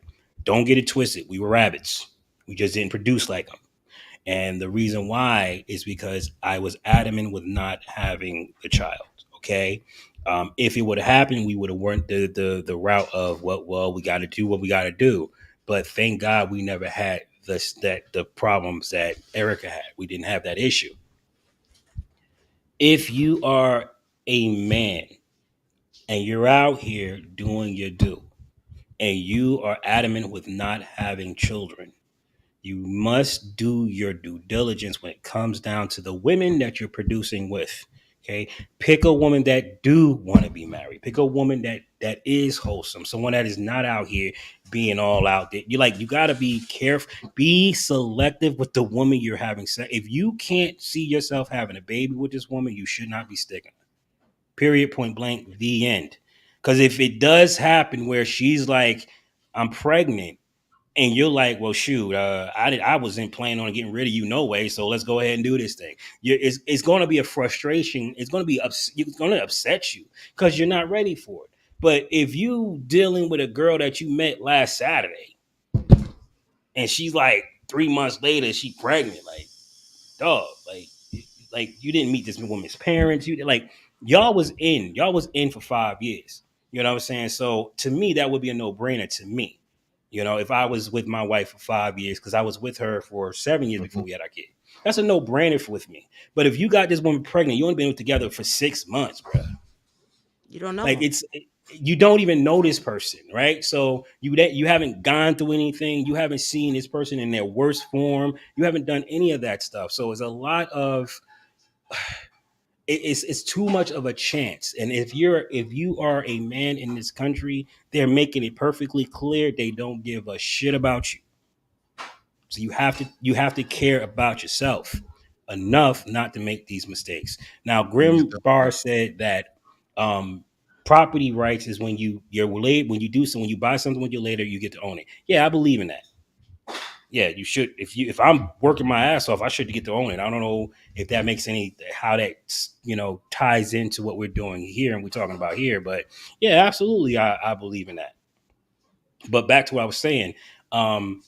S1: Don't get it twisted. We were rabbits. We just didn't produce like them. And the reason why is because I was adamant with not having the child. Okay. If it would have happened, we would have went the route of what, well, we got to do what we got to do. But thank God we never had the problems that Erica had. We didn't have that issue. If you are a man and you're out here doing your due and you are adamant with not having children, you must do your due diligence when it comes down to the women that you're producing with. Okay, pick a woman that do want to be married. Pick a woman that is wholesome. Someone that is not out here being all out there. You got to be careful. Be selective with the woman you're having sex. If you can't see yourself having a baby with this woman, you should not be sticking. Period. Point blank. The end. Because if it does happen where she's like, I'm pregnant, and you're like, well, shoot, I wasn't planning on getting rid of you no way, so let's go ahead and do this thing. It's going to be a frustration. It's going to be it's going to upset you because you're not ready for it. But if you dealing with a girl that you met last Saturday and she's like 3 months later she pregnant, like dog, like you didn't meet this woman's parents. You like y'all was in for 5 years. You know what I'm saying? So to me, that would be a no brainer to me. You know, if I was with my wife for 5 years, because I was with her for 7 years
S3: Hmm.
S1: before we had our kid, that's a no brainer with me. But if you got this woman pregnant, you only been together for 6 months, bro.
S2: You don't know
S1: Like
S2: them.
S1: you don't even know this person, right? So you haven't gone through anything. You haven't seen this person in their worst form. You haven't done any of that stuff. So it's a lot of it's too much of a chance. And if you are a man in this country, they're making it perfectly clear they don't give a shit about you. So you have to care about yourself enough not to make these mistakes. Now,
S3: These
S1: Grim Barr said that um, property rights is you're late when you do so when you buy something when you're later you get to own it. Yeah, I believe in that. Yeah, you should. If I'm working my ass off, I should get to own it. I don't know if that makes any how that ties into what we're doing here and we're talking about here, but yeah, absolutely, I believe in that. But back to what I was saying, um,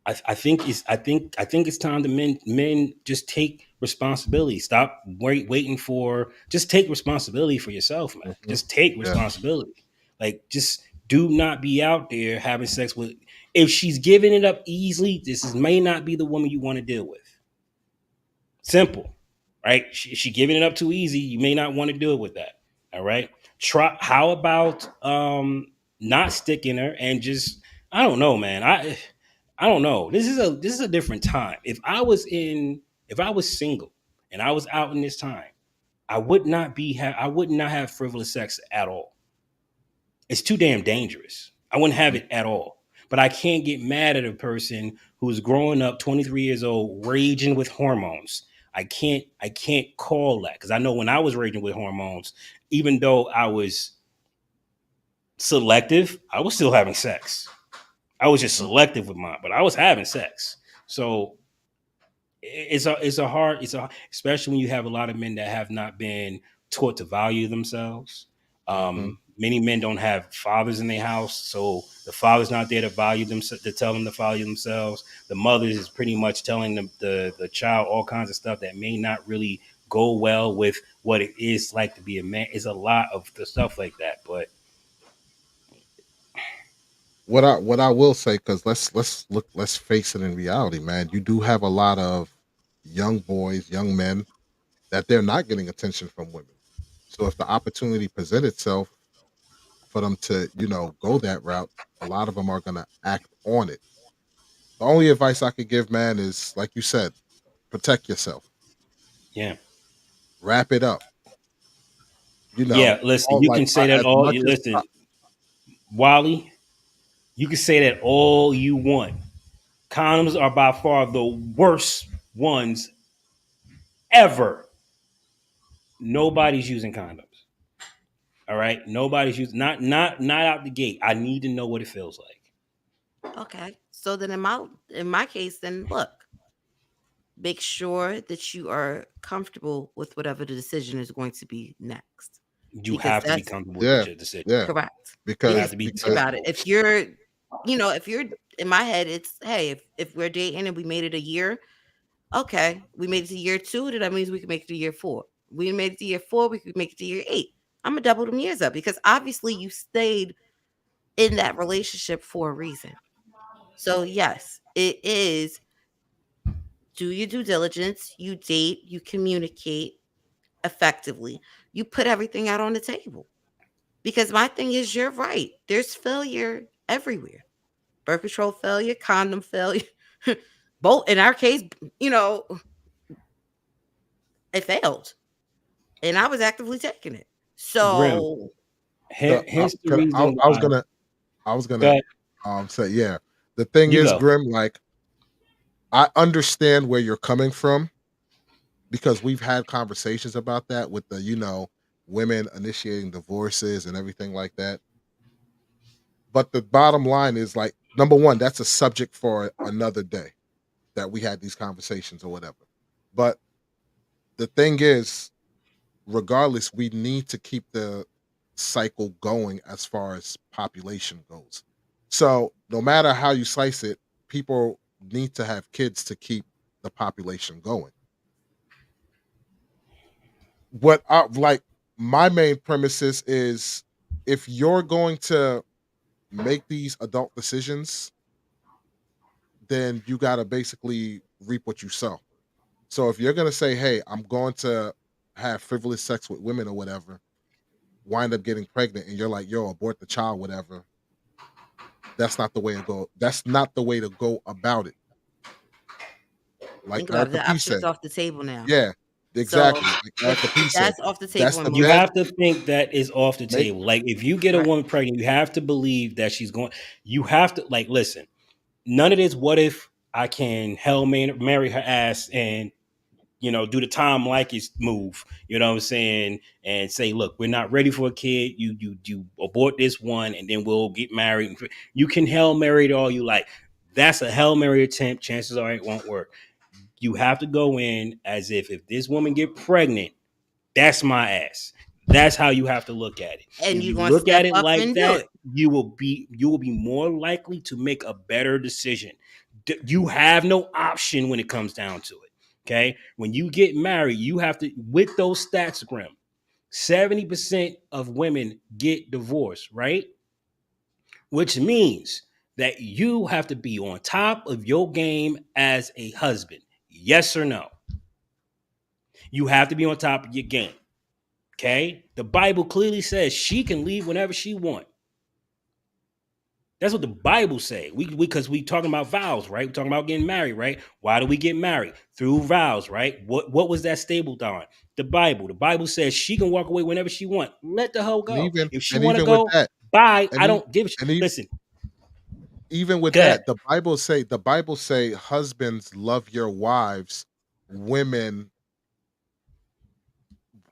S1: I think it's time to men just take responsibility. Stop waiting for just take responsibility for yourself, man.
S3: hmm
S1: Just take
S3: Yeah.
S1: responsibility. Like just do not be out there having sex with if she's giving it up easily, may not be the woman you want to deal with. Simple, right? She giving it up too easy. You may not want to do it with that. All right. Try. How about not sticking her and just I don't know, man. I don't know. This is a different time. If I was single and I was out in this time, I would not have frivolous sex at all. It's too damn dangerous. I wouldn't have it at all. But I can't get mad at a person who's growing up 23 years old, raging with hormones. I can't call that because I know when I was raging with hormones, even though I was selective, I was still having sex. I was just selective with mine, but I was having sex. So it's a especially when you have a lot of men that have not been taught to value themselves.
S3: Mhm.
S1: Many men don't have fathers in their house, so the father's not there to value them, to tell them to value themselves. The mother is pretty much telling them the child all kinds of stuff that may not really go well with what it is like to be a man. It's a lot of the stuff like that, but
S3: What I will say, because let's face it, in reality, man, you do have a lot of young boys, young men that they're not getting attention from women. So if the opportunity present itself for them to, go that route, a lot of them are gonna act on it. The only advice I could give, man, is like you said, protect yourself,
S1: yeah,
S3: wrap it up.
S1: yeah. Listen,
S3: All
S1: you
S3: like
S1: can say that
S3: as
S1: all.
S3: much
S1: You
S3: as
S1: listen, Wally. You can say that all you want. Condoms are by far the worst ones ever. Nobody's using condoms. All right, nobody's using not out the gate. I need to know what it feels like.
S2: Okay. So then in my case, then look, make sure that you are comfortable with whatever the decision is going to be next.
S1: You
S2: Because
S1: have to be
S2: that's
S1: comfortable with
S3: yeah,
S1: your decision.
S3: yeah,
S2: correct.
S1: You
S3: because
S1: have
S2: Because
S1: to be
S2: think
S3: because
S2: about it.
S1: comfortable.
S2: If you're in my head, it's hey, if we're dating and we made it a year, okay, we made it to year 2, then that means we can make it to year 4. We made it to year 4, we could make it to year 8. I'm gonna double them years up because obviously you stayed in that relationship for a reason. So yes, it is do your due diligence, you date, you communicate effectively, you put everything out on the table. Because my thing is, you're right. There's failure everywhere. Birth control failure, condom failure. Both in our case, you know, it failed. And I was actively taking it.
S1: Grim.
S2: So
S1: Here's the
S3: I,
S1: reason
S3: I was
S1: why.
S3: gonna I was
S1: Go
S3: gonna
S1: ahead.
S3: say, yeah. The thing
S1: You
S3: is,
S1: go.
S3: Grim, like I understand where you're coming from because we've had conversations about that with the, women initiating divorces and everything like that. But the bottom line is like number one, that's a subject for another day that we had these conversations or whatever. But the thing is, regardless, we need to keep the cycle going as far as population goes. So no matter how you slice it, people need to have kids to keep the population going. What I like my main premises is if you're going to make these adult decisions, then you got to basically reap what you sow. So if you're going to say, "Hey, I'm going to have frivolous sex with women or whatever," wind up getting pregnant and you're like, "Yo, abort the child, whatever." That's not the way to go. That's not the way to go about it. Like
S2: think about it.
S3: Erica
S2: The
S3: P
S2: option's
S3: said.
S2: off the table now.
S3: Yeah,
S2: So
S3: exactly. Like
S2: if
S3: Erica P said.
S2: that's off the
S3: That's
S2: table
S3: the
S2: and
S1: You
S2: we're
S3: best.
S1: have to think that is off the
S3: Make
S1: table. Like if you get a
S2: right,
S1: woman pregnant, you have to believe that she's going. You have to like listen. None of this. What if I can marry her ass and do the Tom Likes move, you know what I'm saying, and say, look, we're not ready for a kid. You abort this one, and then we'll get married. You can Hail Mary it all you like. That's a Hail Mary attempt. Chances are it won't work. You have to go in as if this woman get pregnant, that's my ass. That's how you have to look at it.
S2: and
S1: If
S2: you're
S1: you
S2: gonna
S1: look at
S2: step
S1: it
S2: up
S1: like
S2: and do
S1: that,
S2: it.
S1: you will be more likely to make a better decision. You have no option when it comes down to it. Okay, when you get married, you have to with those stats, Grim. 70% of women get divorced, right? Which means that you have to be on top of your game as a husband. Yes or no? You have to be on top of your game. Okay? The Bible clearly says she can leave whenever she wants. That's what the Bible say. We because we talking about vows, right? We're talking about getting married, right? Why do we get married? Through vows, right? What was that stable on? The Bible. The Bible says she can walk away whenever she want. Let the hoe
S3: and
S1: go.
S3: even
S1: If she
S3: and
S1: want to
S3: even with
S1: go,
S3: that,
S1: bye.
S3: and
S1: I
S3: e-
S1: don't give a shit.
S3: and e-
S1: Listen,
S3: even with
S1: good.
S3: that, the Bible say husbands love your wives, women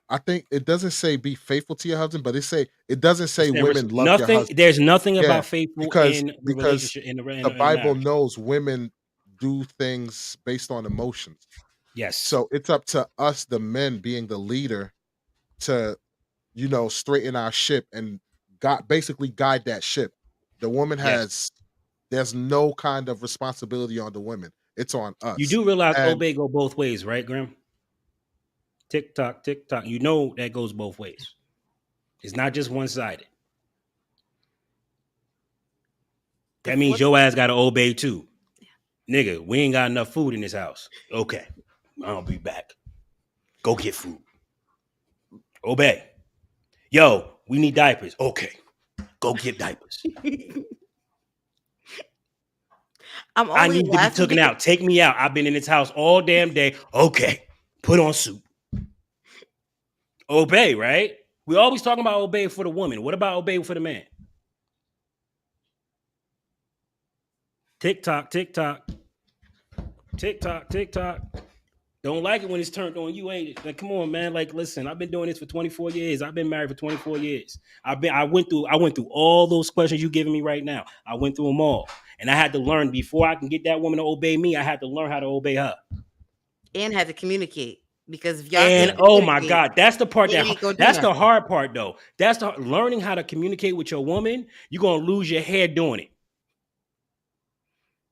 S3: I think it doesn't say be faithful to your husband, but it doesn't say
S1: It's never,
S3: women love your
S1: nothing.
S3: husband.
S1: There's nothing
S3: Yeah,
S1: about faithful
S3: because
S1: in the
S3: because
S1: relationship in
S3: the
S1: a
S3: Bible
S1: marriage.
S3: knows women do things based on emotions.
S1: Yes,
S3: So it's up to us, the men, being the leader, to straighten our ship and basically guide that ship. The woman
S1: yes.
S3: there's no kind of responsibility on the women. It's on
S1: You
S3: us.
S1: do realize
S3: And
S1: obey go both ways, right, Graham? Tick tock, tick tock. You know that goes both ways. It's not just one sided.
S2: The
S1: That means
S2: flip
S1: your ass got to obey too, nigga. We ain't got enough food in this house. Okay, I'll be back. Go get food. Obey. Yo, we need diapers. Okay, go get diapers.
S2: I'm
S1: I
S2: only
S1: need to be
S2: laughing
S1: taken
S2: because
S1: out. Take me out. I've been in this house all damn day. Okay, put on suit. Obey, right? We always talking about obey for the woman. What about obey for the man? Tick tock, tick tock, tick tock, tick tock. Don't like it when it's turned on you, ain't it? Like, come on, man. Like, listen, I've been doing this for 24 years. I've been married for 24 years. I went through all those questions you giving me right now. I went through them all. And I had to learn before I can get that woman to obey me, I had to learn how to obey her.
S2: and have to communicate because if y'all
S1: And
S2: can't
S1: oh my
S2: communicate,
S1: God, that's the part
S2: it ain't gonna do
S1: that's the
S2: nothing.
S1: hard part though. That's the learning how to communicate with your woman. You're gonna lose your head doing it.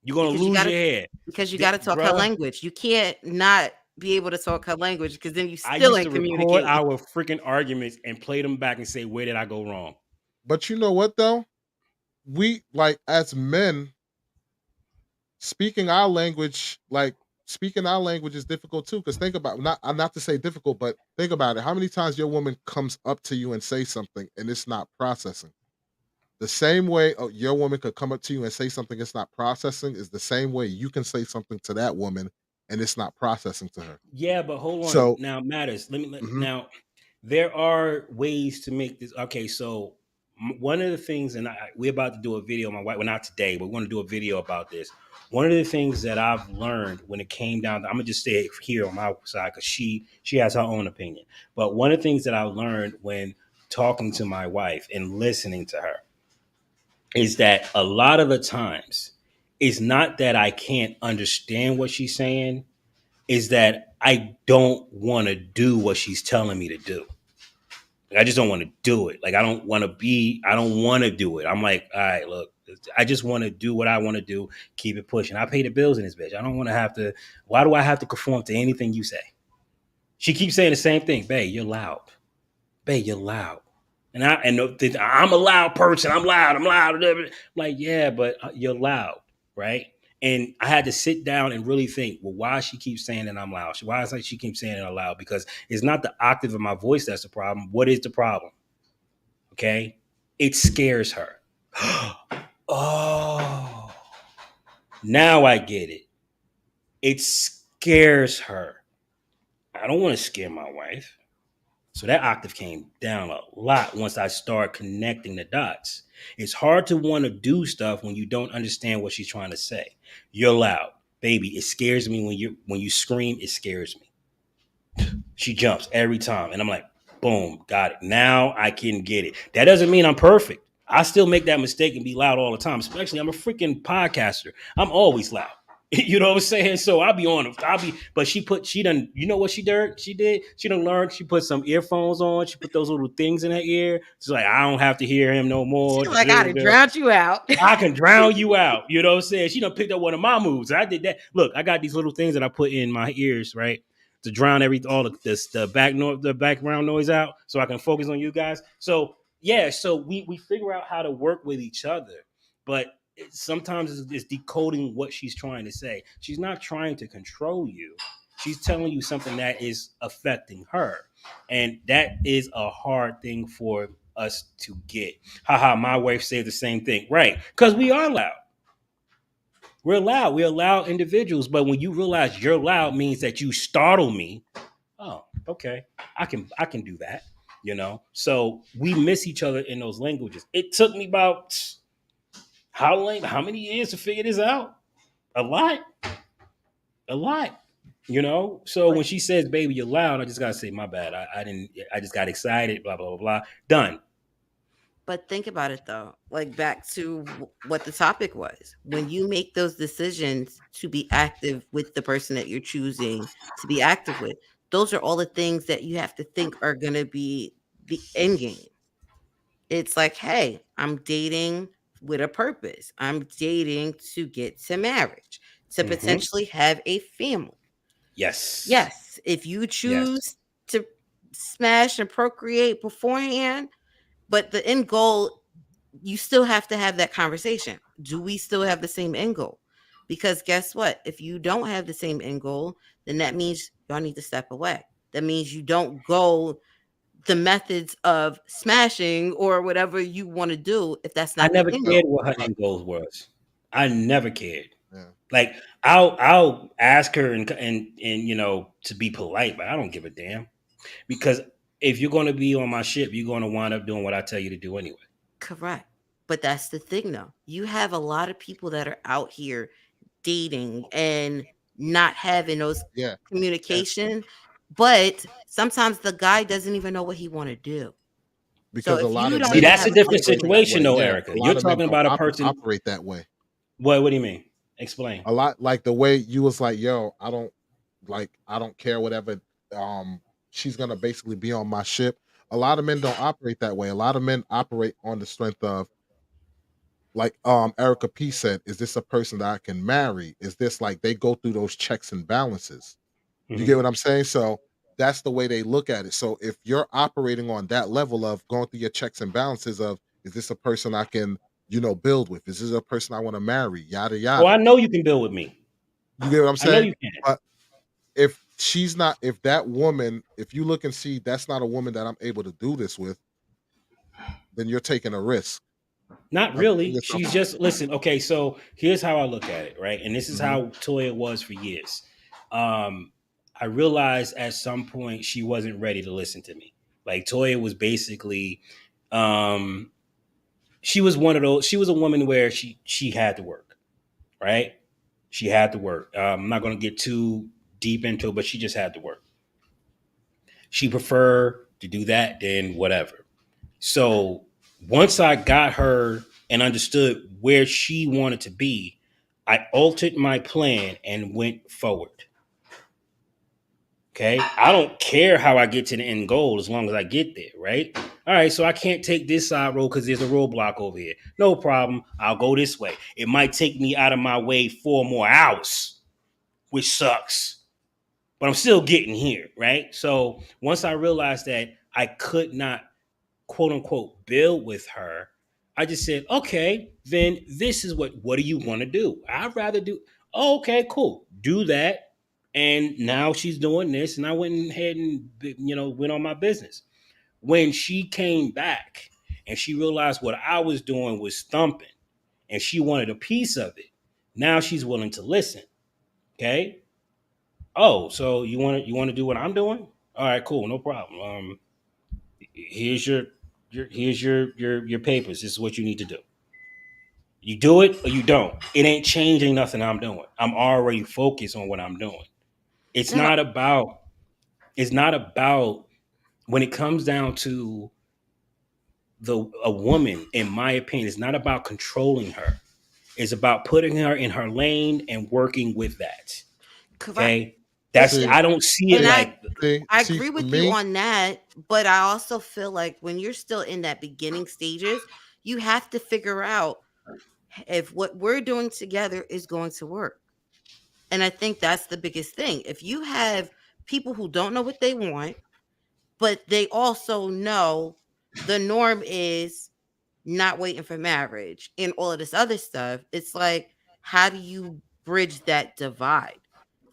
S1: You're gonna
S2: Because you
S1: lose
S2: gotta
S1: your head.
S2: because you gotta talk her
S1: Bruh,
S2: language. You can't not be able to talk her language because then you
S1: I
S2: still
S1: used to
S2: ain't
S1: record
S2: communicating.
S1: our freaking arguments and play them back and say, where did I go wrong?
S3: but you know what though? We, like, as men, speaking our language, is difficult too. Because think about, not to say difficult, but think about it. How many times your woman comes up to you and say something and it's not processing? The same way your woman could come up to you and say something it's not processing is the same way you can say something to that woman and it's not processing to her.
S1: Yeah, but hold on.
S3: So,
S1: Now matters.
S3: mhm,
S1: Now there are ways to make this. Okay, so one of the things, and we're about to do a video. My wife, well, not today, but we're going to do a video about this. One of the things that I've learned when it came down to, I'm gonna just stay here on my side because she has her own opinion. But one of the things that I learned when talking to my wife and listening to her is that a lot of the times it's not that I can't understand what she's saying, is that I don't want to do what she's telling me to do. I just don't want to do it. Like, I don't want to do it. I'm like, all right, look, I just want to do what I want to do, keep it pushing. I pay the bills in this bitch. I don't want to have to, why do I have to conform to anything you say? She keeps saying the same thing. Babe, you're loud. Babe, you're loud. And I'm a loud person. I'm loud. I'm like, yeah, but you're loud, right? And I had to sit down and really think, well, why she keeps saying that I'm loud? Why is it she keeps saying it loud? Because it's not the octave of my voice that's the problem. What is the problem? Okay, it scares her. Oh, now I get it. It scares her. I don't want to scare my wife. So that octave came down a lot once I start connecting the dots. It's hard to want to do stuff when you don't understand what she's trying to say. You're loud, baby. It scares me when you scream. It scares me. She jumps every time, and I'm like, boom, got it. Now I can get it. That doesn't mean I'm perfect. I still make that mistake and be loud all the time. Especially, I'm a freaking podcaster. I'm always loud. You know what I'm saying? So I'll be on. But she done. You know what she did? She done learned. She put some earphones on. She put those little things in her ear. She's like, I don't have to hear him no more.
S2: She's like, I done drowned you out.
S1: I can drown you out. You know what I'm saying? She done picked up one of my moves. I did that. Look, I got these little things that I put in my ears, right? To drown all the background noise out so I can focus on you guys. So yeah, so we figure out how to work with each other. But sometimes it's decoding what she's trying to say. She's not trying to control you. She's telling you something that is affecting her. And that is a hard thing for us to get. Haha, my wife said the same thing. Right. Because we are loud. We're loud. We're loud individuals. But when you realize you're loud means that you startle me. Oh, okay. I can do that. You know? So we miss each other in those languages. It took me about how many years to figure this out? A lot. A lot. You know, so
S2: But
S1: when she says, "Baby, you're loud," I just gotta say, "My bad. I didn't. I just got excited." Blah blah blah blah. Done.
S2: but think about it though. Like back to what the topic was. When you make those decisions to be active with the person that you're choosing to be active with, those are all the things that you have to think are going to be the end game. It's like, hey, I'm dating with a purpose. I'm dating to get to marriage, to
S1: Hmm.
S2: potentially have a family.
S1: Yes.
S2: Yes, if you
S1: Yes.
S2: choose to smash and procreate beforehand, but the end goal, you still have to have that conversation. Do we still have the same end goal? Because guess what? If you don't have the same end goal, then that means y'all need to step away. That means you don't go the methods of smashing or whatever you want to do if that's
S1: I
S2: not the
S1: never
S2: end
S1: cared
S2: goal.
S1: what her end goals was. I never cared.
S3: Yeah.
S1: Like I'll ask her and you know to be polite, but I don't give a damn because if you're going to be on my ship, you're going to wind up doing what I tell you to do anyway.
S2: Correct. But that's the thing though. You have a lot of people that are out here dating and not having those
S3: Yeah. And
S2: communication, but sometimes the guy doesn't even know what he want to do. So
S3: because a
S2: if
S3: lot
S2: you
S3: of
S2: don't
S1: See,
S3: men
S2: even
S1: that's
S3: don't
S2: have
S1: a
S2: a
S1: different
S3: operate that
S1: situation,
S3: way.
S1: though,
S3: Yeah.
S1: Erica.
S3: A
S1: You're
S3: lot of men
S1: talking
S3: don't
S1: about a person.
S3: operate that way.
S1: What do you mean? Explain.
S3: A lot like the way you was like, yo, I don't care whatever she's gonna basically be on my ship. A lot of men don't operate that way. A lot of men operate on the strength of like Erica P said, is this a person that I can marry? Is this like they go through those checks and balances? You get
S1: Hmm.
S3: what I'm saying? So that's the way they look at it. So if you're operating on that level of going through your checks and balances of is this a person I can, build with? Is this a person I want to marry? Yada
S1: Oh, I
S3: yada.
S1: know you can build with me.
S3: You get what I'm
S1: I know
S3: saying?
S1: you can.
S3: But if that woman, if you look and see that's not a woman that I'm able to do this with, then you're taking a risk
S1: Not
S3: of putting
S1: really.
S3: yourself.
S1: She's just listen. Okay, so here's how I look at it, right? And this is
S3: Mhm.
S1: how Toya was for years. Um, I realized at some point she wasn't ready to listen to me. Like Toya was basically, um, she was one of those. She was a woman where she had to work, right? She had to work. I'm not going to get too deep into it, but she just had to work. She preferred to do that than whatever. So once I got her and understood where she wanted to be, I altered my plan and went forward. Okay. I don't care how I get to the end goal as long as I get there, right? All right. So I can't take this side road because there's a roadblock over here. No problem. I'll go this way. It might take me out of my way 4 more hours, which sucks, but I'm still getting here, right? So once I realized that I could not quote unquote build with her, I just said, okay, then this is what do you want to do? I'd rather do, oh, okay, cool. Do that. And now she's doing this, and I went ahead and went on my business. When she came back and she realized what I was doing was thumping and she wanted a piece of it, now she's willing to listen. Okay. Oh, so you want to do what I'm doing? All right, cool, no problem. Here's your papers. This is what you need to do. You do it or you don't. It ain't changing nothing I'm doing. I'm already focused on what I'm doing. It's
S2: No,
S1: not about it's not about when it comes down to the a woman, in my opinion, it's not about controlling her. It's about putting her in her lane and working with that.
S2: correct.
S1: Okay?
S2: But
S1: That's
S3: See,
S1: I don't see it
S2: and
S1: like
S2: I
S3: see,
S2: agree
S3: for
S2: with you
S3: me,
S2: on that, but I also feel like when you're still in that beginning stages, you have to figure out if what we're doing together is going to work. And I think that's the biggest thing. If you have people who don't know what they want, but they also know the norm is not waiting for marriage and all of this other stuff, it's like, how do you bridge that divide?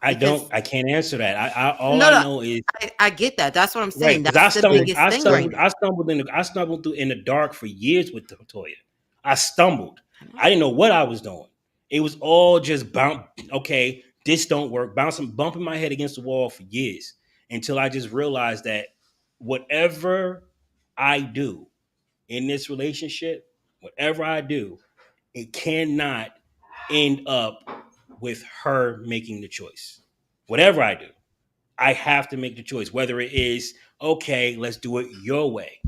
S2: Because
S1: I can't answer that. All
S2: no,
S1: I
S2: no,
S1: know is
S2: I get that. That's what I'm
S1: right,
S2: saying.
S1: because I
S2: That's the
S1: stumbled,
S2: biggest
S1: I
S2: thing right
S1: stumbled,
S2: now.
S1: I stumbled through in the dark for years with Toya. I stumbled.
S2: I
S1: I
S2: know.
S1: didn't know what I was doing. It was all just bounce. Okay, this don't work. Bumping my head against the wall for years until I just realized that whatever I do in this relationship, whatever I do, it cannot end up with her making the choice. Whatever I do, I have to make the choice. Whether it is, okay, let's do it your way.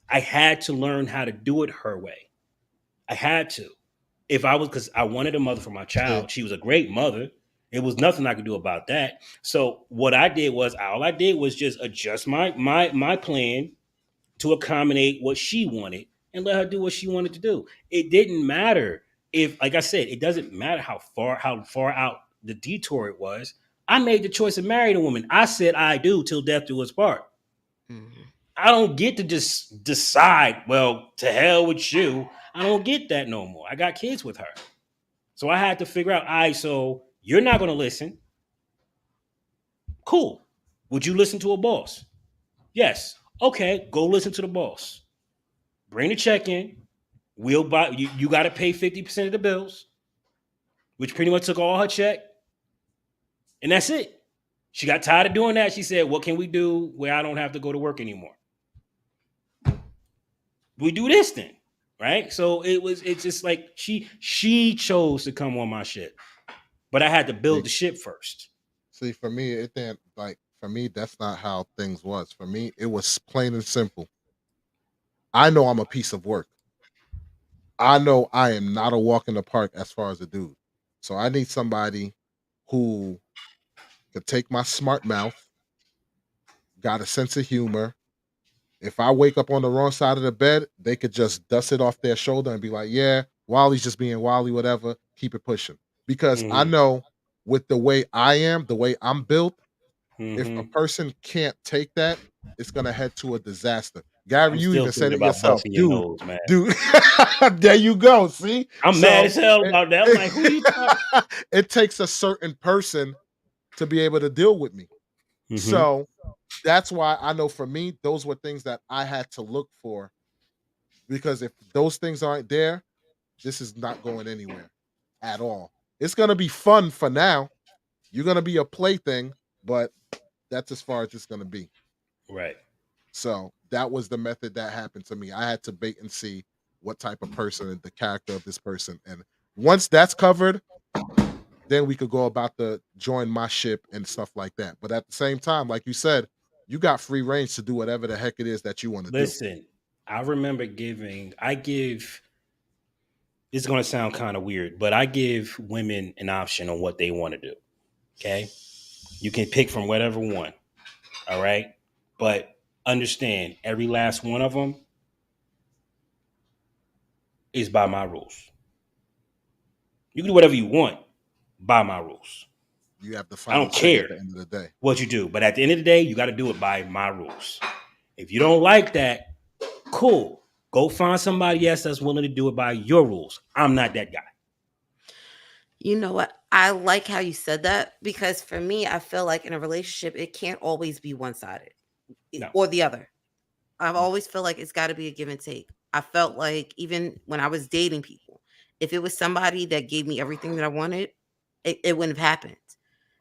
S1: I had to learn how to do it her way. I had to. If I was, because I wanted a mother for my
S3: See,
S1: child. She was a great mother. It was nothing I could do about that. So what I did was, all I did was just adjust my plan to accommodate what she wanted and let her do what she wanted to do. It didn't matter if, like I said, it doesn't matter how far out the detour it was. I made the choice to marry the woman. I said I do till death do us part.
S2: Mhm.
S1: I don't get to just decide, well, to hell with you. I don't get that no more. I got kids with her. So I had to figure out, all right, so you're not going to listen. Cool. Would you listen to a boss? Yes. Okay, go listen to the boss. Bring the check in. We'll buy you got to pay 50% of the bills, which pretty much took all her check. And that's it. She got tired of doing that. She said, what can we do where I don't have to go to work anymore? We do this then. Right? So it's just like she chose to come on my shit. But I had to build
S3: see,
S1: the ship first.
S3: see, for me, it didn't like for me, that's not how things was. For me, it was plain and simple. I know I'm a piece of work. I know I am not a walk in the park as far as a dude. So I need somebody who could take my smart mouth, got a sense of humor. If I wake up on the wrong side of the bed, they could just dust it off their shoulder and be like, yeah, Wally's just being Wally, whatever. Keep it pushing. Because I
S1: Mm-hmm.
S3: know with the way I am, the way I'm built, if a
S1: Mm-hmm.
S3: person can't take that, it's gonna head to a disaster. Gary,
S1: I'm
S3: you
S1: still
S3: even said
S1: thinking
S3: it
S1: about
S3: yourself,
S1: busting your
S3: dude.
S1: nose, man.
S3: Dude, there you go. See,
S1: I'm mad
S3: so
S1: as hell
S3: it,
S1: about that. I'm like, who you talking?
S3: it takes a certain person to be able to deal with me.
S1: Mm-hmm.
S3: So that's why I know for me, those were things that I had to look for because if those things aren't there, this is not going anywhere at all. It's gonna be fun for now. You're gonna be a plaything, but that's as far as it's gonna be.
S1: Right.
S3: So that was the method that happened to me. I had to bait and see what type of person and the character of this person. And once that's covered, then we could go about the join my ship and stuff like that. But at the same time, like you said, you got free range to do whatever the heck it is that you want to do.
S1: Listen, I remember I give, it's going to sound kind of weird, but I give women an option on what they want to do. Okay. You can pick from whatever one. All right. But understand, every last one of them is by my rules. You can do whatever you want by my rules.
S3: You have the
S1: I
S3: final
S1: don't
S3: say at
S1: care
S3: the end of the day.
S1: what you do. But at the end of the day, you got to do it by my rules. If you don't like that, cool. Go find somebody else that's willing to do it by your rules. I'm not that guy.
S2: You know what? I like how you said that because for me, I feel like in a relationship, it can't always be one sided
S1: No.
S2: or the other. I've
S3: Mm.
S2: always felt like it's got to be a give and take. I felt like even when I was dating people, if it was somebody that gave me everything that I wanted, it wouldn't have happened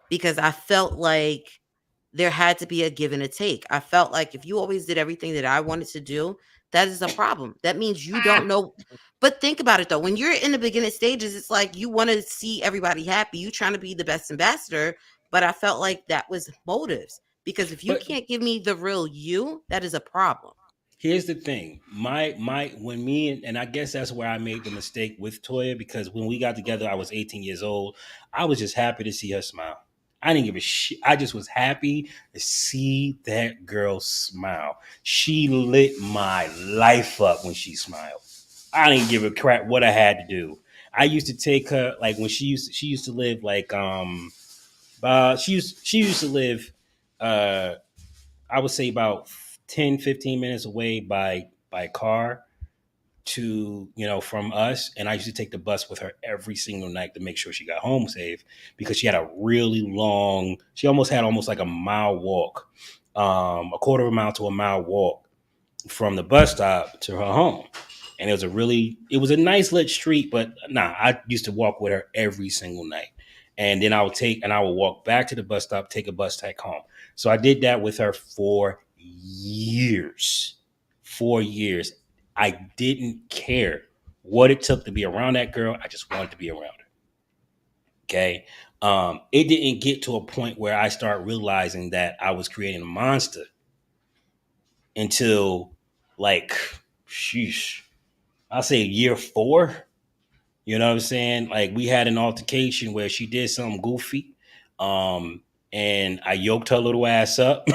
S2: because I felt like there had to be a give and a take. I felt like if you always did everything that I wanted to do, that is a problem. That means you don't know. But think about it though. When you're in the beginning stages, it's like you want to see everybody happy. You trying to be the best ambassador. But I felt like that was motives because if you
S1: But
S2: can't give me the real you, that is a problem.
S1: here's the thing. My when me and I guess that's where I made the mistake with Toya because when we got together, I was 18 years old. I was just happy to see her smile. I didn't give a shit. I just was happy to see that girl smile. She lit my life up when she smiled. I didn't give a crap what I had to do. I used to take her like when she used to live like she used to live uh I would say about 10, 15 minutes away by car to, from us. And I used to take the bus with her every single night to make sure she got home safe because she had a really long, she almost had almost like a mile walk, a quarter of a mile to a mile walk from the bus stop to her home. And it was a nice lit street, but nah, I used to walk with her every single night. And then I would walk back to the bus stop, take a bus back home. So I did that with her for years. 4 years. I didn't care what it took to be around that girl. I just wanted to be around her. Okay. It didn't get to a point where I start realizing that I was creating a monster until like, sheesh, I'll say year 4. You know what I'm saying? Like we had an altercation where she did something goofy. And I yoked her little ass up.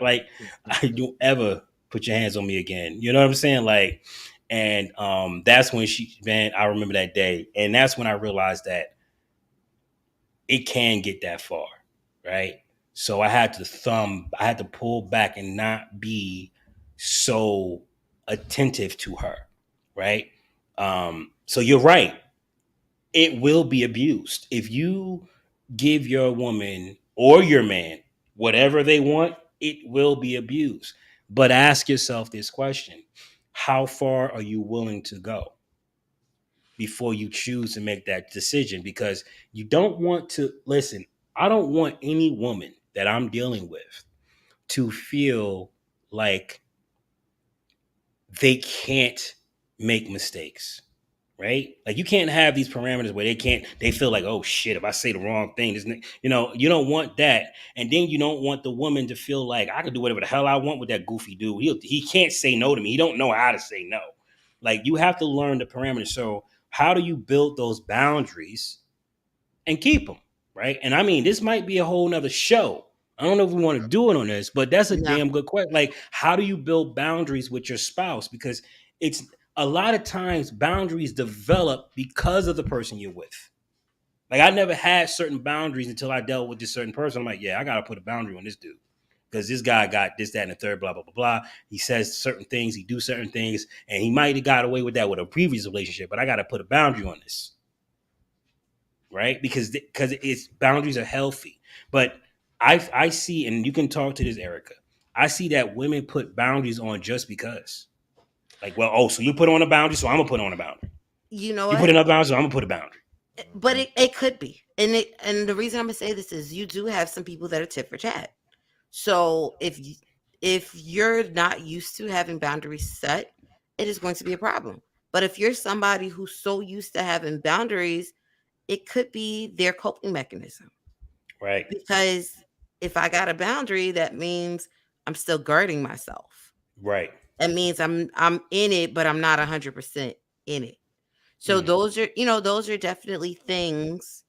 S1: Like, I don't ever put your hands on me again. You know what I'm saying? Like, and that's when man, I remember that day. And that's when I realized that it can get that far, right? So I had to pull back and not be so attentive to her, right? So you're right. It will be abused. If you give your woman or your man whatever they want, it will be abused. But ask yourself this question: how far are you willing to go before you choose to make that decision? Because you don't want to listen. I don't want any woman that I'm dealing with to feel like they can't make mistakes, right? Like you can't have these parameters where they feel like, oh shit, if I say the wrong thing, you don't want that. And then you don't want the woman to feel like I can do whatever the hell I want with that goofy dude. He can't say no to me. He don't know how to say no. Like you have to learn the parameters. So how do you build those boundaries and keep them, right? And I mean, this might be a whole nother show. I don't know if we want to do it on this, but that's a
S2: No.
S1: damn good question. Like, how do you build boundaries with your spouse? Because it's a lot of times boundaries develop because of the person you're with. Like, I never had certain boundaries until I dealt with this certain person. I'm like, yeah, I got to put a boundary on this dude because this guy got this, that, and the third, blah, blah, blah, blah. He says certain things, he do certain things, and he might have got away with that with a previous relationship, but I got to put a boundary on this. Right? Because it's boundaries are healthy. But I see, and you can talk to this, Erica. I see that women put boundaries on just because. Like, well, oh, so you put on a boundary, so I'm gonna put on a boundary.
S2: You know
S1: You
S2: what?
S1: put another boundary, so I'm gonna put a boundary.
S2: But it could be. And the reason I'm gonna say this is you do have some people that are tit for tat. So if you're not used to having boundaries set, it is going to be a problem. But if you're somebody who's so used to having boundaries, it could be their coping mechanism.
S1: Right.
S2: Because if I got a boundary, that means I'm still guarding myself.
S1: Right.
S2: That means I'm in it, but I'm not 100% in it. So those are definitely things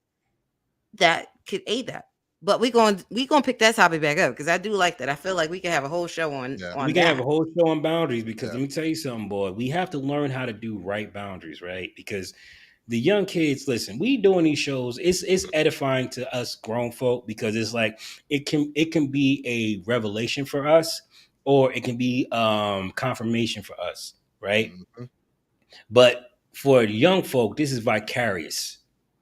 S2: that could aid that. But we going to pick that topic back up because I do like that. I feel like we can have a whole show on
S1: We can have a
S2: that.
S1: whole show on boundaries because let me tell you something, boy. We have to learn how to do right boundaries, right? Because the young kids, listen, we doing these shows, it's edifying to us grown folk because it's like it can be a revelation for us or it can be confirmation for us, right? But for young folk, this is vicarious,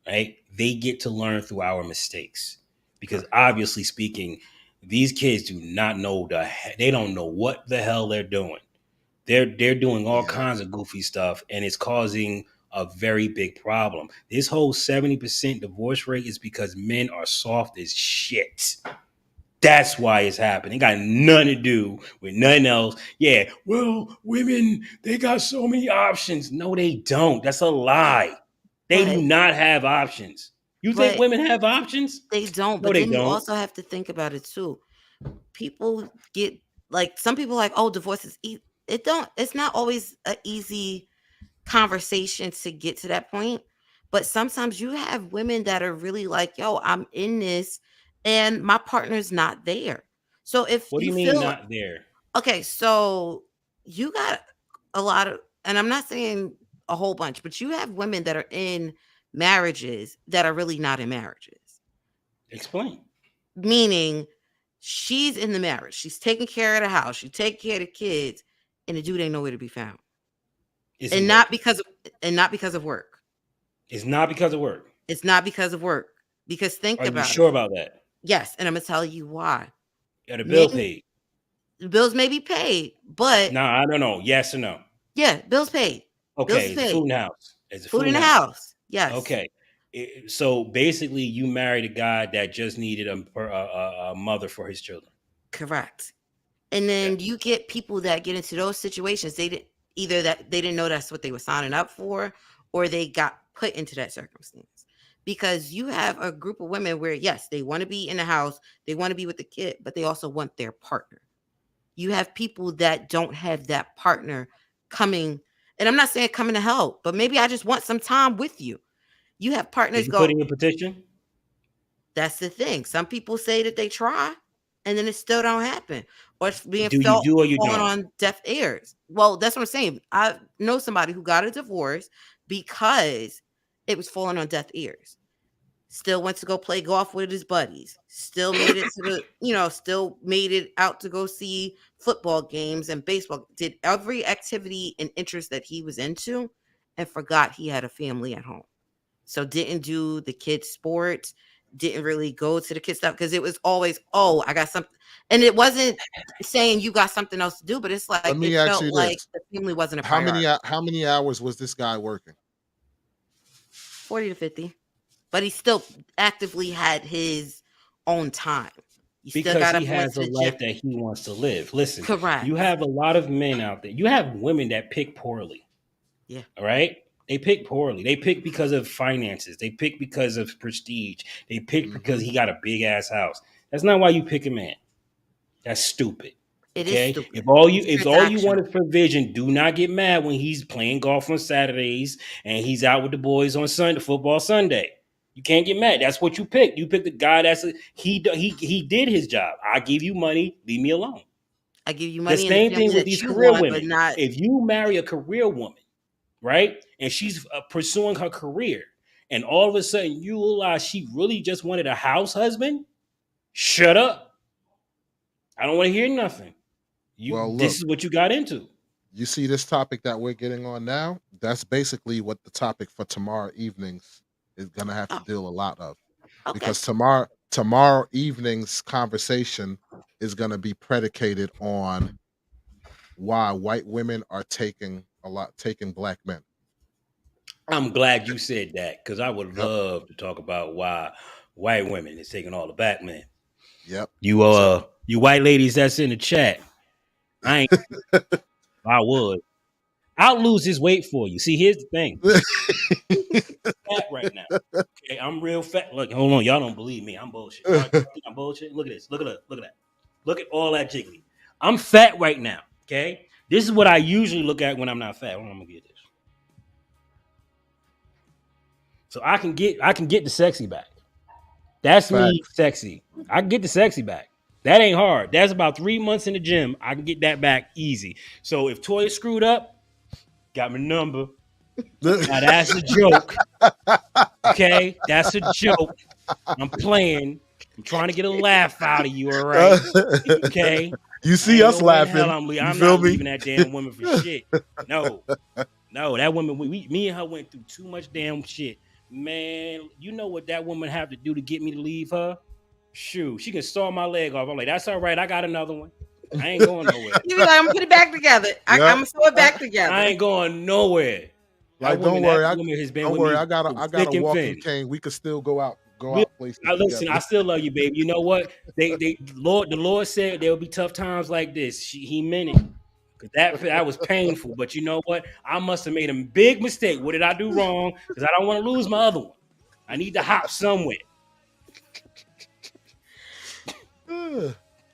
S1: right? They get to learn through our mistakes because obviously speaking, these kids do not know they don't know what the hell they're doing. They're doing all kinds of goofy stuff, and it's causing a very big problem. This whole 70% divorce rate is because men are soft as shit. That's why it's happening. It got nothing to do with nothing else. Yeah, well, women, they got so many options. No, they don't. That's a lie. They do not have options. You think women have options?
S2: They don't.
S1: No,
S2: But
S1: they
S2: then you
S1: don't.
S2: also have to think about it too. People get like some people are like, oh, divorce is easy. It's not always an easy conversation to get to that point. But sometimes you have women that are really like, yo, I'm in this and my partner's not there. So if
S1: What do
S2: you
S1: you mean
S2: feel
S1: not there?
S2: okay, so you got a lot of, and I'm not saying a whole bunch, but you have women that are in marriages that are really not in marriages.
S1: Explain.
S2: Meaning she's in the marriage, she's taking care of the house, she's taking care of the kids, and the dude ain't nowhere to be found. And not because of work.
S1: It's not because of work.
S2: It's not because of work. Because think
S1: Are you
S2: about
S1: sure
S2: it.
S1: about that?
S2: Yes, and I'm gonna tell you why.
S1: Are the bill paid?
S2: The bills may be paid, but
S1: No, I don't know. Yes or no?
S2: yeah, bills paid.
S1: Okay, it's food in the house. It's
S2: food in the house. Yes.
S1: Okay. So basically, you married a guy that just needed a mother for his children.
S2: Correct. And then you get people that get into those situations. They didn't know that's what they were signing up for, or they got put into that circumstance. because you have a group of women where, yes, they want to be in the house, they want to be with the kid, but they also want their partner. You have people that don't have that partner coming, and I'm not saying coming to help, but maybe I just want some time with you. You have
S1: Did
S2: partners
S1: you put
S2: go,
S1: in your petition?
S2: that's the thing. Some people say that they try and then it still don't happen. Or it's being
S1: Do you
S2: felt
S1: do or you
S2: falling
S1: don't?
S2: on deaf ears. Well, that's what I'm saying. I know somebody who got a divorce because it was falling on deaf ears. Still went to go play golf with his buddies. Still made it to still made it out to go see football games and baseball. Did every activity and interest that he was into and forgot he had a family at home. So didn't do the kids' sports, didn't really go to the kids' stuff because it was always, oh, I got something. And it wasn't saying you got something else to do, but it's
S3: Let
S2: like
S3: me
S2: it
S3: ask
S2: felt
S3: you
S2: like
S3: this:
S2: the family wasn't a priority.
S3: how many hours was this guy working?
S2: 40 to 50. But he still actively had his own time. You still
S1: Because
S2: got
S1: he
S2: to went
S1: has
S2: to
S1: a
S2: the gym.
S1: life that he wants to live. Listen,
S2: Correct.
S1: you have a lot of men out there. You have women that pick poorly.
S2: Yeah.
S1: All right. They pick poorly. They pick because of finances. They pick because of prestige. They pick because
S3: Mhm.
S1: he got a big ass house. That's not why you pick a man. That's stupid.
S2: It is
S1: Okay.
S2: stupid.
S1: If
S2: It's
S1: all you want
S2: transactional.
S1: is provision, do not get mad when he's playing golf on Saturdays and he's out with the boys on Sunday, football Sunday. You can't get mad. That's what you picked. You picked the guy he did his job. I give you money, leave me alone.
S2: I give you
S1: The
S2: money in the
S1: same thing
S2: family
S1: with
S2: that
S1: these
S2: you
S1: career
S2: want, but
S1: women.
S2: not.
S1: If you marry a career woman, right, and she's pursuing her career, and all of a sudden you realize she really just wanted a house husband, shut up. I don't want to hear nothing.
S3: Well,
S1: This
S3: look,
S1: is what you got into.
S3: you see this topic that we're getting on now? That's basically what the topic for tomorrow evenings is going to have to
S2: Oh,
S3: deal a lot of,
S2: okay.
S3: because tomorrow evening's conversation is going to be predicated on why white women are taking black men.
S1: I'm glad you said that because I would
S3: Yep.
S1: love to talk about why white women is taking all the back men.
S3: Yep.
S1: You
S3: So
S1: you white ladies that's in the chat, I ain't. I would. I'll lose this weight for you. See, here's the thing. Fat right now. Okay, I'm real fat. Look, hold on. Y'all don't believe me. I'm bullshit. Y'all think I'm bullshit? Look at this. Look at that. Look at that. Look at all that jiggly. I'm fat right now. Okay. This is what I usually look at when I'm not fat. Hold on, I'm gonna get this. So I can get the sexy back. That's me
S3: facts.
S1: sexy. I can get the sexy back. That ain't hard. That's about 3 months in the gym. I can get that back easy. So if Toya screwed up, got my number. Now that's a joke. Okay, that's a joke. I'm playing. I'm trying to get a laugh out of you. All right. Okay.
S3: You
S1: I
S3: see
S1: ain't
S3: us
S1: no way in hell
S3: laughing.
S1: I'm leaving.
S3: You
S1: I'm
S3: feel
S1: not
S3: me?
S1: leaving that damn woman for shit. No, no, that woman. Me and her went through too much damn shit. Man, you know what that woman have to do to get me to leave her? Shoot, she can saw my leg off. I'm like, that's all right. I got another one. I ain't going nowhere.
S2: You be like, I'm gonna put it back together. I'm
S3: Yep.
S2: gonna sew it back
S1: I
S2: together.
S1: ain't going nowhere.
S3: Like,
S1: That woman has been
S3: don't
S1: with
S3: worry.
S1: me through
S3: I got a
S1: thick and
S3: walking
S1: thin.
S3: cane. We could still go
S1: We,
S3: out places
S1: I listen.
S3: together.
S1: I still love you, baby. You know what? The Lord said there will be tough times like this. He meant it. Cause that was painful. But you know what? I must have made a big mistake. What did I do wrong? Because I don't want to lose my other one. I need to hop somewhere.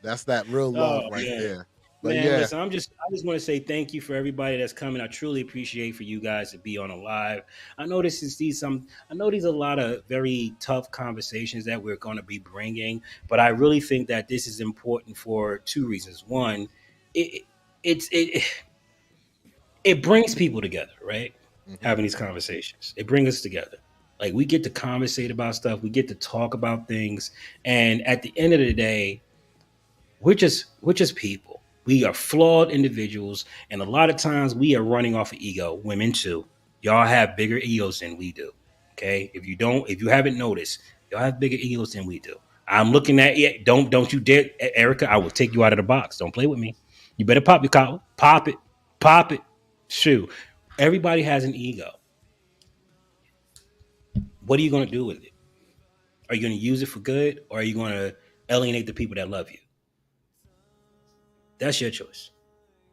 S3: That's that real
S1: Oh
S3: love right
S1: man.
S3: there. But
S1: Man,
S3: yeah,
S1: listen, I just want to say thank you for everybody that's coming. I truly appreciate for you guys to be on a live. I know I know these are a lot of very tough conversations that we're going to be bringing, but I really think that this is important for two reasons. One, it it it brings people together, right?
S3: hmm
S1: Having these conversations, it brings us together. Like we get to conversate about stuff, we get to talk about things, and at the end of the day, we're just people. We are flawed individuals, and a lot of times we are running off of ego. Women too. Y'all have bigger egos than we do. Okay, if you haven't noticed, y'all have bigger egos than we do. I'm looking at it. Don't you dare, Erica. I will take you out of the box. Don't play with me. You better pop your collar. Pop it. Pop it. Shoo. Everybody has an ego. What are you going to do with it? Are you going to use it for good, or are you going to alienate the people that love you? That's your choice.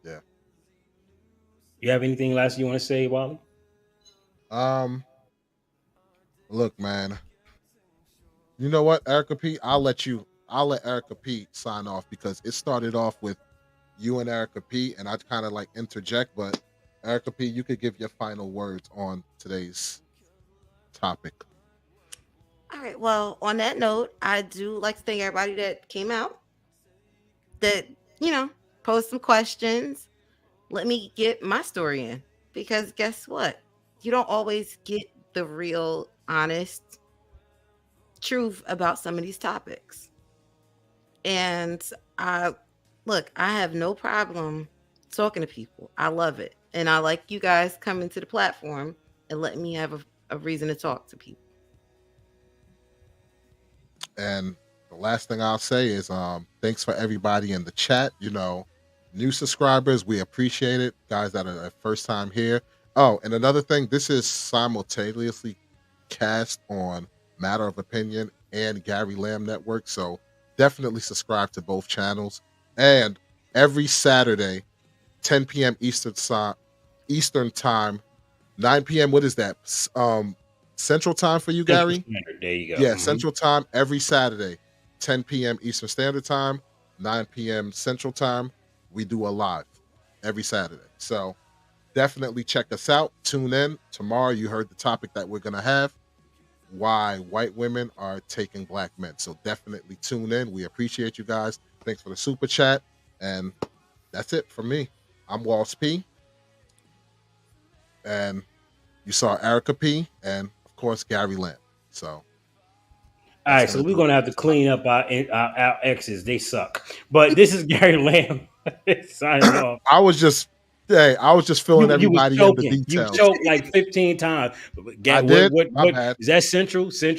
S3: yeah.
S1: You have anything last you want to say, Wally?
S3: Um, look, man. You know what, Erica P? I'll let Erica P sign off because it started off with you and Erica P, and I kind of like interject, but Erica P, you could give your final words on today's topic.
S2: All right. Well, on that note, I do like to thank everybody that came out, that, posed some questions. Let me get my story in, because guess what? You don't always get the real, honest truth about some of these topics. And I have no problem talking to people. I love it. And I like you guys coming to the platform and letting me have a reason to talk to people.
S3: And the last thing I'll say is thanks for everybody in the chat. New subscribers, we appreciate it. Guys that are first time here. Oh, and another thing, this is simultaneously cast on Matter of Opinion and Gary Lamb Network. So definitely subscribe to both channels. And every Saturday, 10 p.m. Eastern time, 9 p.m. What is that? Central time for you, Gary?
S1: There you go.
S3: Yeah, Central time every Saturday, 10 p.m. Eastern Standard Time, 9 p.m. Central Time. We do a live every Saturday. So definitely check us out. Tune in. Tomorrow, you heard the topic that we're going to have, why white women are taking black men. So definitely tune in. We appreciate you guys. Thanks for the super chat. And that's it for me. I'm Walls P. And you saw Erica P. And of course, Gary Lamb. So.
S1: All right, so we're going to have to clean up our exes. They suck. But this is Gary Lamb signing off.
S3: I was just filling everybody in the details.
S1: You choked like 15 times.
S3: I did.
S1: What is that? Central. So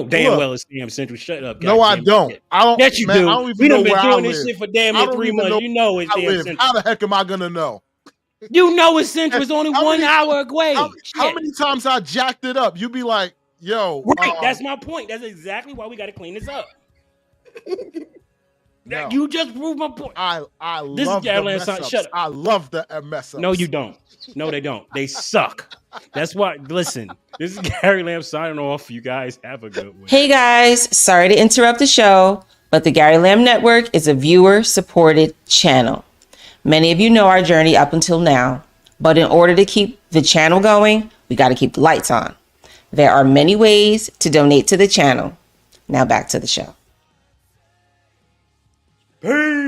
S1: damn well it's damn Central. Shut up.
S3: No, I don't. I don't.
S1: Yes, you
S3: man,
S1: do.
S3: I don't even
S1: We done
S3: know
S1: been
S3: where
S1: doing
S3: I
S1: this
S3: live.
S1: shit for damn near 3 months. You know it's damn Central.
S3: How the heck am I gonna know?
S1: You know it's Central. It's only 1 hour away.
S3: How many times I jacked it up? You be like, yo.
S1: Right. That's my point. That's exactly why we got to clean this up.
S3: No.
S1: You just proved my point.
S3: I
S1: This
S3: love
S1: is
S3: the
S1: Gary
S3: mess
S1: Lamb.
S3: ups.
S1: Shut up.
S3: I love the mess ups.
S1: No, you don't. No, they don't. They suck. That's why. Listen, this is Gary Lamb signing off. You guys have a good one.
S4: Hey guys, sorry to interrupt the show, but the Gary Lamb Network is a viewer-supported channel. Many of you know our journey up until now, but in order to keep the channel going, we got to keep the lights on. There are many ways to donate to the channel. Now back to the show.
S1: Peace.